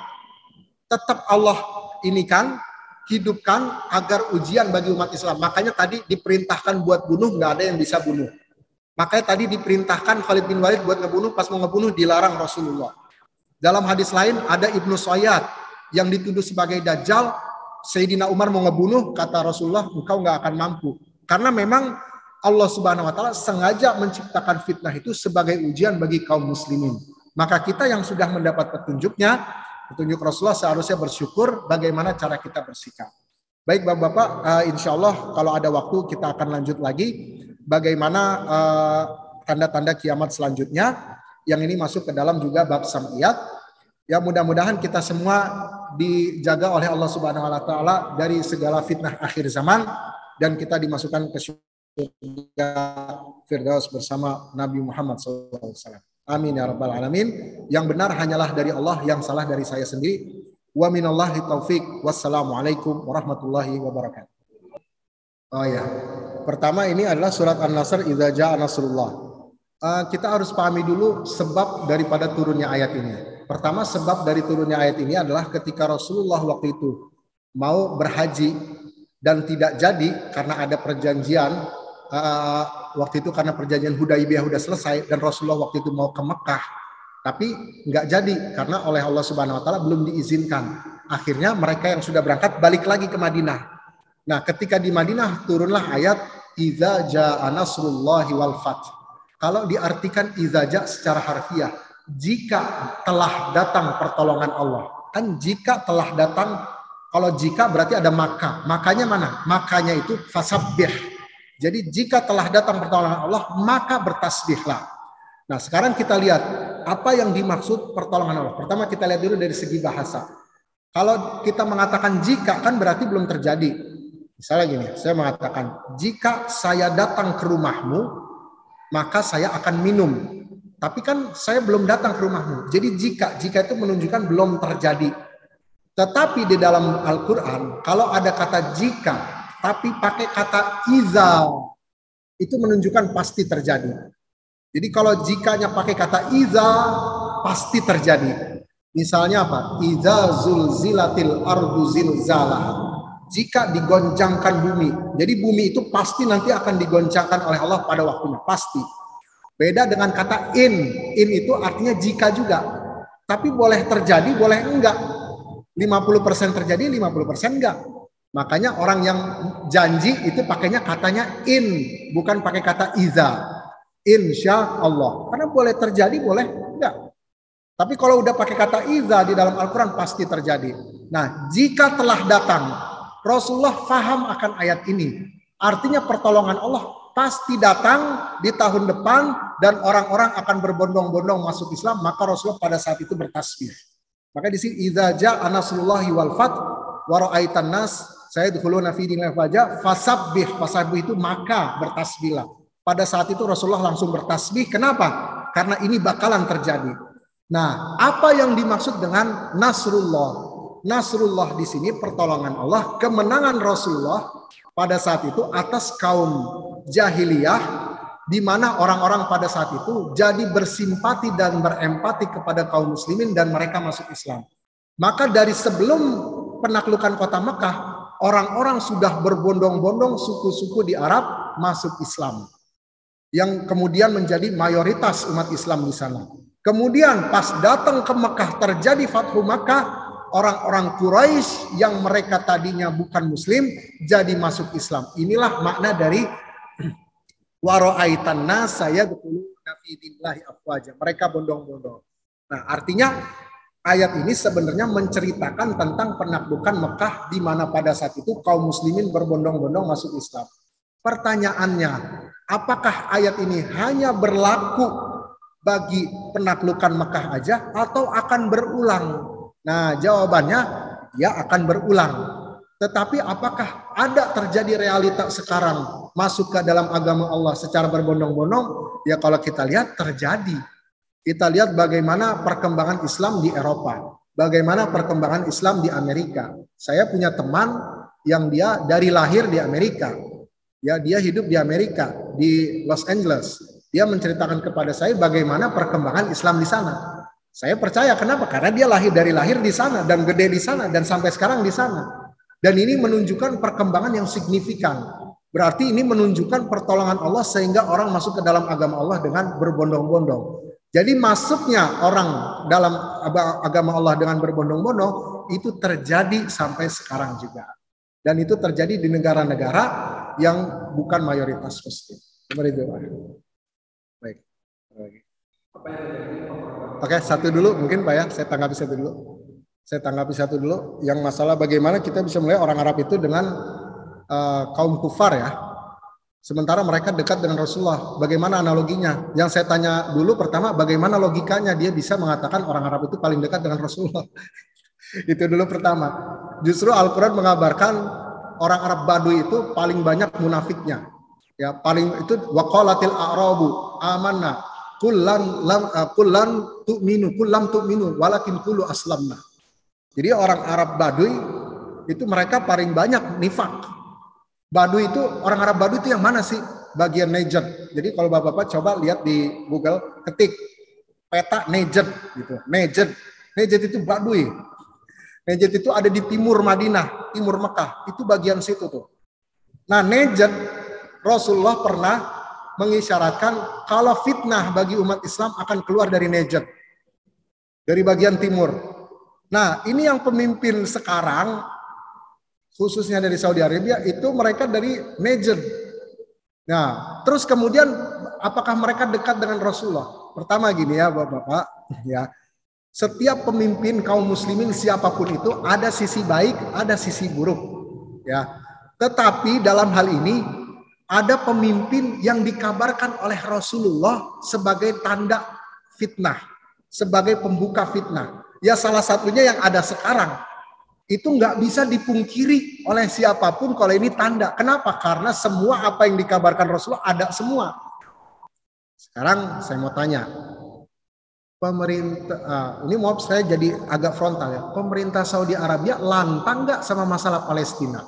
[SPEAKER 1] Tetap Allah ini kan hidupkan agar ujian bagi umat Islam. Makanya tadi diperintahkan buat bunuh, nggak ada yang bisa bunuh. Makanya tadi diperintahkan Khalid bin Walid buat ngebunuh, pas mau ngebunuh dilarang Rasulullah. Dalam hadis lain ada Ibnu Sayyad yang dituduh sebagai Dajjal. Sayyidina Umar mau ngebunuh, kata Rasulullah, engkau nggak akan mampu. Karena memang Allah Subhanahu wa taala sengaja menciptakan fitnah itu sebagai ujian bagi kaum muslimin. Maka kita yang sudah mendapat petunjuknya, petunjuk Rasulullah, seharusnya bersyukur bagaimana cara kita bersikap. Baik Bapak-bapak, insya Allah kalau ada waktu kita akan lanjut lagi bagaimana tanda-tanda kiamat selanjutnya. Yang ini masuk ke dalam juga bab sam'iyat. Ya mudah-mudahan kita semua dijaga oleh Allah Subhanahu wa taala dari segala fitnah akhir zaman dan kita dimasukkan ke surga Firdaus bersama Nabi Muhammad SAW. Amin ya rabbal alamin. Yang benar hanyalah dari Allah, yang salah dari saya sendiri. Wa minallahi taufik. Wassalamualaikum warahmatullahi wabarakatuh. Oh ya. Pertama ini adalah surat An-Nasr idza jaa nasrullah. Kita harus pahami dulu sebab daripada turunnya ayat ini. Pertama, sebab dari turunnya ayat ini adalah ketika Rasulullah waktu itu mau berhaji dan tidak jadi karena ada perjanjian. Waktu itu karena perjanjian Hudaibiyah sudah selesai dan Rasulullah waktu itu mau ke Mekah, tapi nggak jadi karena oleh Allah Subhanahu Wa Taala belum diizinkan. Akhirnya mereka yang sudah berangkat balik lagi ke Madinah. Nah, ketika di Madinah turunlah ayat idza jaa nasrullahi wal fath. Kalau diartikan izaja secara harfiah, jika telah datang pertolongan Allah. Kan jika telah datang, kalau jika berarti ada maka. Makanya mana? Makanya itu fasabbih. Jadi jika telah datang pertolongan Allah, maka bertasbihlah. Nah sekarang kita lihat, apa yang dimaksud pertolongan Allah. Pertama kita lihat dulu dari segi bahasa. Kalau kita mengatakan jika, kan berarti belum terjadi. Misalnya gini, saya mengatakan, jika saya datang ke rumahmu, maka saya akan minum. Tapi kan saya belum datang ke rumahmu. Jadi jika itu menunjukkan belum terjadi. Tetapi di dalam Al-Quran, kalau ada kata jika, tapi pakai kata iza, itu menunjukkan pasti terjadi. Jadi kalau jikanya pakai kata iza, pasti terjadi. Misalnya apa? Iza zulzilatil ardu zilzalaha. Jika digoncangkan bumi. Jadi bumi itu pasti nanti akan digoncangkan oleh Allah pada waktunya. Pasti. Beda dengan kata in. In itu artinya jika juga. Tapi boleh terjadi, boleh enggak. 50% terjadi, 50% enggak. Makanya orang yang janji itu pakainya katanya in. Bukan pakai kata iza. Insya Allah. Karena boleh terjadi, boleh enggak. Tapi kalau udah pakai kata iza di dalam Al-Quran pasti terjadi. Nah, jika telah datang, Rasulullah faham akan ayat ini. Artinya pertolongan Allah pasti datang di tahun depan dan orang-orang akan berbondong-bondong masuk Islam. Maka Rasulullah pada saat itu bertasbih. Maka di sini idza jaa nasrullahi wal fath wa ra'aitan nas sayadkhuluna fi dinillahi afwaja fasabbih. Fasabbih itu maka bertasbihlah. Pada saat itu Rasulullah langsung bertasbih. Kenapa? Karena ini bakalan terjadi. Nah, apa yang dimaksud dengan nasrullah? Nasrullah di sini pertolongan Allah, kemenangan Rasulullah pada saat itu atas kaum jahiliyah, di mana orang-orang pada saat itu jadi bersimpati dan berempati kepada kaum muslimin dan mereka masuk Islam. Maka dari sebelum penaklukan kota Mekah, orang-orang sudah berbondong-bondong suku-suku di Arab masuk Islam, yang kemudian menjadi mayoritas umat Islam di sana. Kemudian pas datang ke Mekah terjadi Fathu Makkah, orang-orang Quraisy yang mereka tadinya bukan muslim jadi masuk Islam. Inilah makna dari wa ra'aitan nas sayadkhuluna fi dinillahi afwaja. Mereka bondong-bondong. Nah, artinya ayat ini sebenarnya menceritakan tentang penaklukan Mekah di mana pada saat itu kaum muslimin berbondong-bondong masuk Islam. Pertanyaannya, apakah ayat ini hanya berlaku bagi penaklukan Mekah aja atau akan berulang? Nah, jawabannya ya akan berulang. Tetapi apakah ada terjadi realita sekarang masuk ke dalam agama Allah secara berbondong-bondong? Ya kalau kita lihat terjadi. Kita lihat bagaimana perkembangan Islam di Eropa, bagaimana perkembangan Islam di Amerika. Saya punya teman yang dia dari lahir di Amerika. Ya, dia hidup di Amerika, di Los Angeles. Dia menceritakan kepada saya bagaimana perkembangan Islam di sana. Saya percaya, kenapa? Karena dia dari lahir di sana dan gede di sana dan sampai sekarang di sana. Dan ini menunjukkan perkembangan yang signifikan. Berarti ini menunjukkan pertolongan Allah sehingga orang masuk ke dalam agama Allah dengan berbondong-bondong. Jadi masuknya orang dalam agama Allah dengan berbondong-bondong itu terjadi sampai sekarang juga. Dan itu terjadi di negara-negara yang bukan mayoritas Muslim. Seperti itu, Pak. Baik. Oke, satu dulu mungkin Pak ya, saya tanggapi satu dulu. Yang masalah bagaimana kita bisa melihat orang Arab itu dengan kaum kufar ya. Sementara mereka dekat dengan Rasulullah. Bagaimana analoginya? Yang saya tanya dulu pertama, bagaimana logikanya dia bisa mengatakan orang Arab itu paling dekat dengan Rasulullah? Itu dulu pertama. Justru Al-Quran mengabarkan orang Arab Baduy itu paling banyak munafiknya. Ya, paling itu waqalatil a'rabu amanna kullan tu'minu walakin qulu aslamna. Jadi orang Arab Baduy itu mereka paling banyak nifak. Baduy itu, orang Arab Baduy itu yang mana sih? Bagian Najd. Jadi kalau Bapak-Bapak coba lihat di Google, ketik peta Najd gitu. Najd itu Baduy. Najd itu ada di timur Madinah, timur Mekah. Itu bagian situ tuh. Nah, Najd Rasulullah pernah mengisyaratkan kalau fitnah bagi umat Islam akan keluar dari Najd. Dari bagian timur. Nah, ini yang pemimpin sekarang khususnya dari Saudi Arabia itu mereka dari Najd. Nah, terus kemudian apakah mereka dekat dengan Rasulullah? Pertama gini ya, Bapak-bapak, ya. Setiap pemimpin kaum muslimin siapapun itu ada sisi baik, ada sisi buruk, ya. Tetapi dalam hal ini ada pemimpin yang dikabarkan oleh Rasulullah sebagai tanda fitnah, sebagai pembuka fitnah. Ya salah satunya yang ada sekarang. Itu nggak bisa dipungkiri oleh siapapun kalau ini tanda. Kenapa? Karena semua apa yang dikabarkan Rasulullah ada semua. Sekarang saya mau tanya, pemerintah, ini maaf saya jadi agak frontal ya. Pemerintah Saudi Arabia lantang nggak sama masalah Palestina?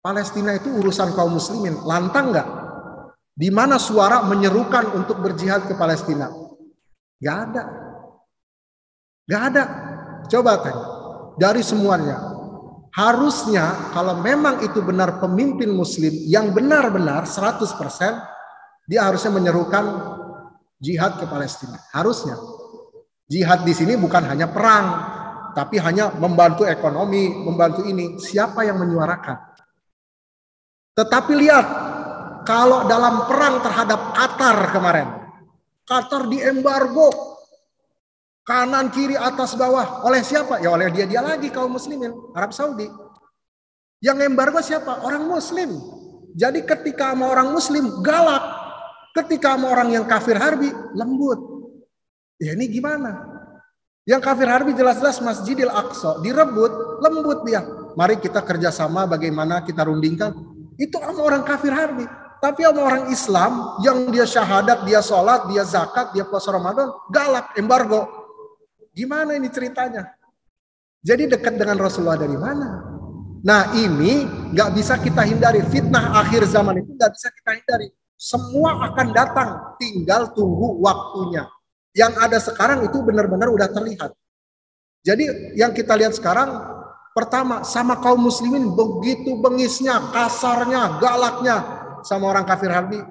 [SPEAKER 1] Palestina itu urusan kaum muslimin, lantang nggak? Di mana suara menyerukan untuk berjihad ke Palestina? Nggak ada. Nggak ada. Coba tanya. Dari semuanya. Harusnya kalau memang itu benar pemimpin muslim yang benar-benar 100%, dia harusnya menyerukan jihad ke Palestina. Harusnya. Jihad di sini bukan hanya perang, tapi hanya membantu ekonomi, membantu ini. Siapa yang menyuarakan? Tetapi lihat, kalau dalam perang terhadap Qatar kemarin, Qatar diembargo. Kanan, kiri, atas, bawah. Oleh siapa? Ya oleh dia lagi kaum muslimin. Arab Saudi. Yang embargo siapa? Orang muslim. Jadi ketika sama orang muslim galak. Ketika sama orang yang kafir harbi lembut. Ya ini gimana? Yang kafir harbi jelas-jelas Masjidil Aqsa. Direbut, lembut dia. Mari kita kerjasama bagaimana kita rundingkan. Itu sama orang kafir harbi. Tapi sama orang Islam yang dia syahadat, dia sholat, dia zakat, dia puasa Ramadan. Galak, embargo. Gimana ini ceritanya? Jadi dekat dengan Rasulullah dari mana? Nah ini nggak bisa kita hindari. Fitnah akhir zaman itu nggak bisa kita hindari. Semua akan datang, tinggal tunggu waktunya. Yang ada sekarang itu benar-benar udah terlihat. Jadi yang kita lihat sekarang, pertama sama kaum muslimin begitu bengisnya, kasarnya, galaknya sama orang kafir harbi.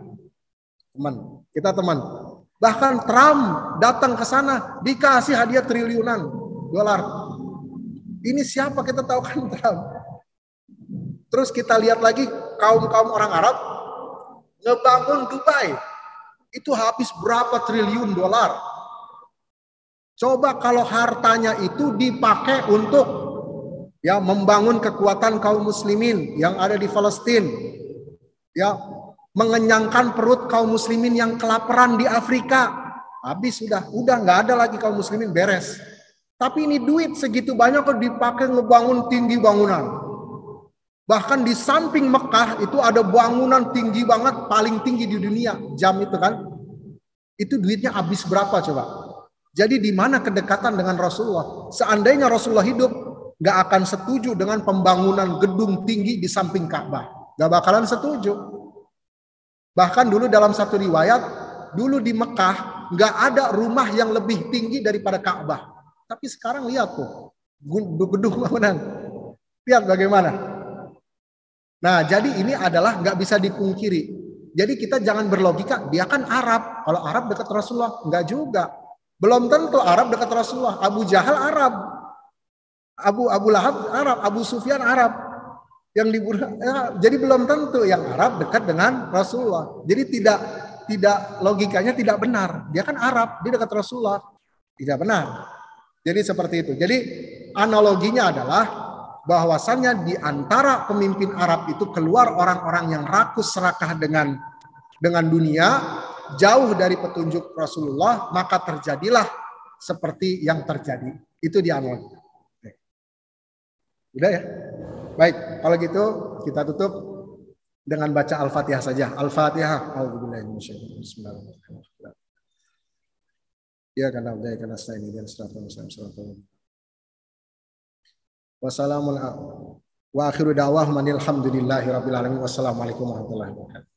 [SPEAKER 1] Kita teman. Bahkan Trump datang ke sana dikasih hadiah triliunan dolar. Ini siapa kita tahu kan Trump. Terus kita lihat lagi kaum-kaum orang Arab ngebangun Dubai. Itu habis berapa triliun dolar. Coba kalau hartanya itu dipakai untuk ya membangun kekuatan kaum muslimin yang ada di Palestina. Ya, mengenyangkan perut kaum muslimin yang kelaparan di Afrika. Habis udah nggak ada lagi kaum muslimin, beres. Tapi ini duit segitu banyak kok dipakai ngebangun tinggi bangunan. Bahkan di samping Mekah itu ada bangunan tinggi banget, paling tinggi di dunia, jam itu kan. Itu duitnya habis berapa coba? Jadi di mana kedekatan dengan Rasulullah? Seandainya Rasulullah hidup, nggak akan setuju dengan pembangunan gedung tinggi di samping Ka'bah. Nggak bakalan setuju. Bahkan dulu dalam satu riwayat, dulu di Mekah nggak ada rumah yang lebih tinggi daripada Ka'bah. Tapi sekarang lihat tuh, gedung bangunan. Lihat bagaimana. Nah, jadi ini adalah nggak bisa dipungkiri. Jadi kita jangan berlogika, dia kan Arab. Kalau Arab dekat Rasulullah, nggak juga. Belum tentu Arab dekat Rasulullah. Abu Jahal Arab, Abu Lahab Arab, Abu Sufyan Arab. Yang dibunuh, ya, jadi belum tentu yang Arab dekat dengan Rasulullah. Jadi tidak logikanya tidak benar. Dia kan Arab, dia dekat Rasulullah. Tidak benar. Jadi seperti itu. Jadi analoginya adalah bahwasannya di antara pemimpin Arab itu keluar orang-orang yang rakus serakah dengan dunia, jauh dari petunjuk Rasulullah, maka terjadilah seperti yang terjadi. Itu di analogi. Udah ya? Baik, kalau gitu kita tutup dengan baca Al-Fatihah saja. Al-Fatihah. Bismillahirrahmanirrahim. Ya karena udah karena saya ini dan wassalamualaikum wa akhiru da'wahum alhamdulillahi rabbil alamin. Wassalamualaikum warahmatullahi wabarakatuh.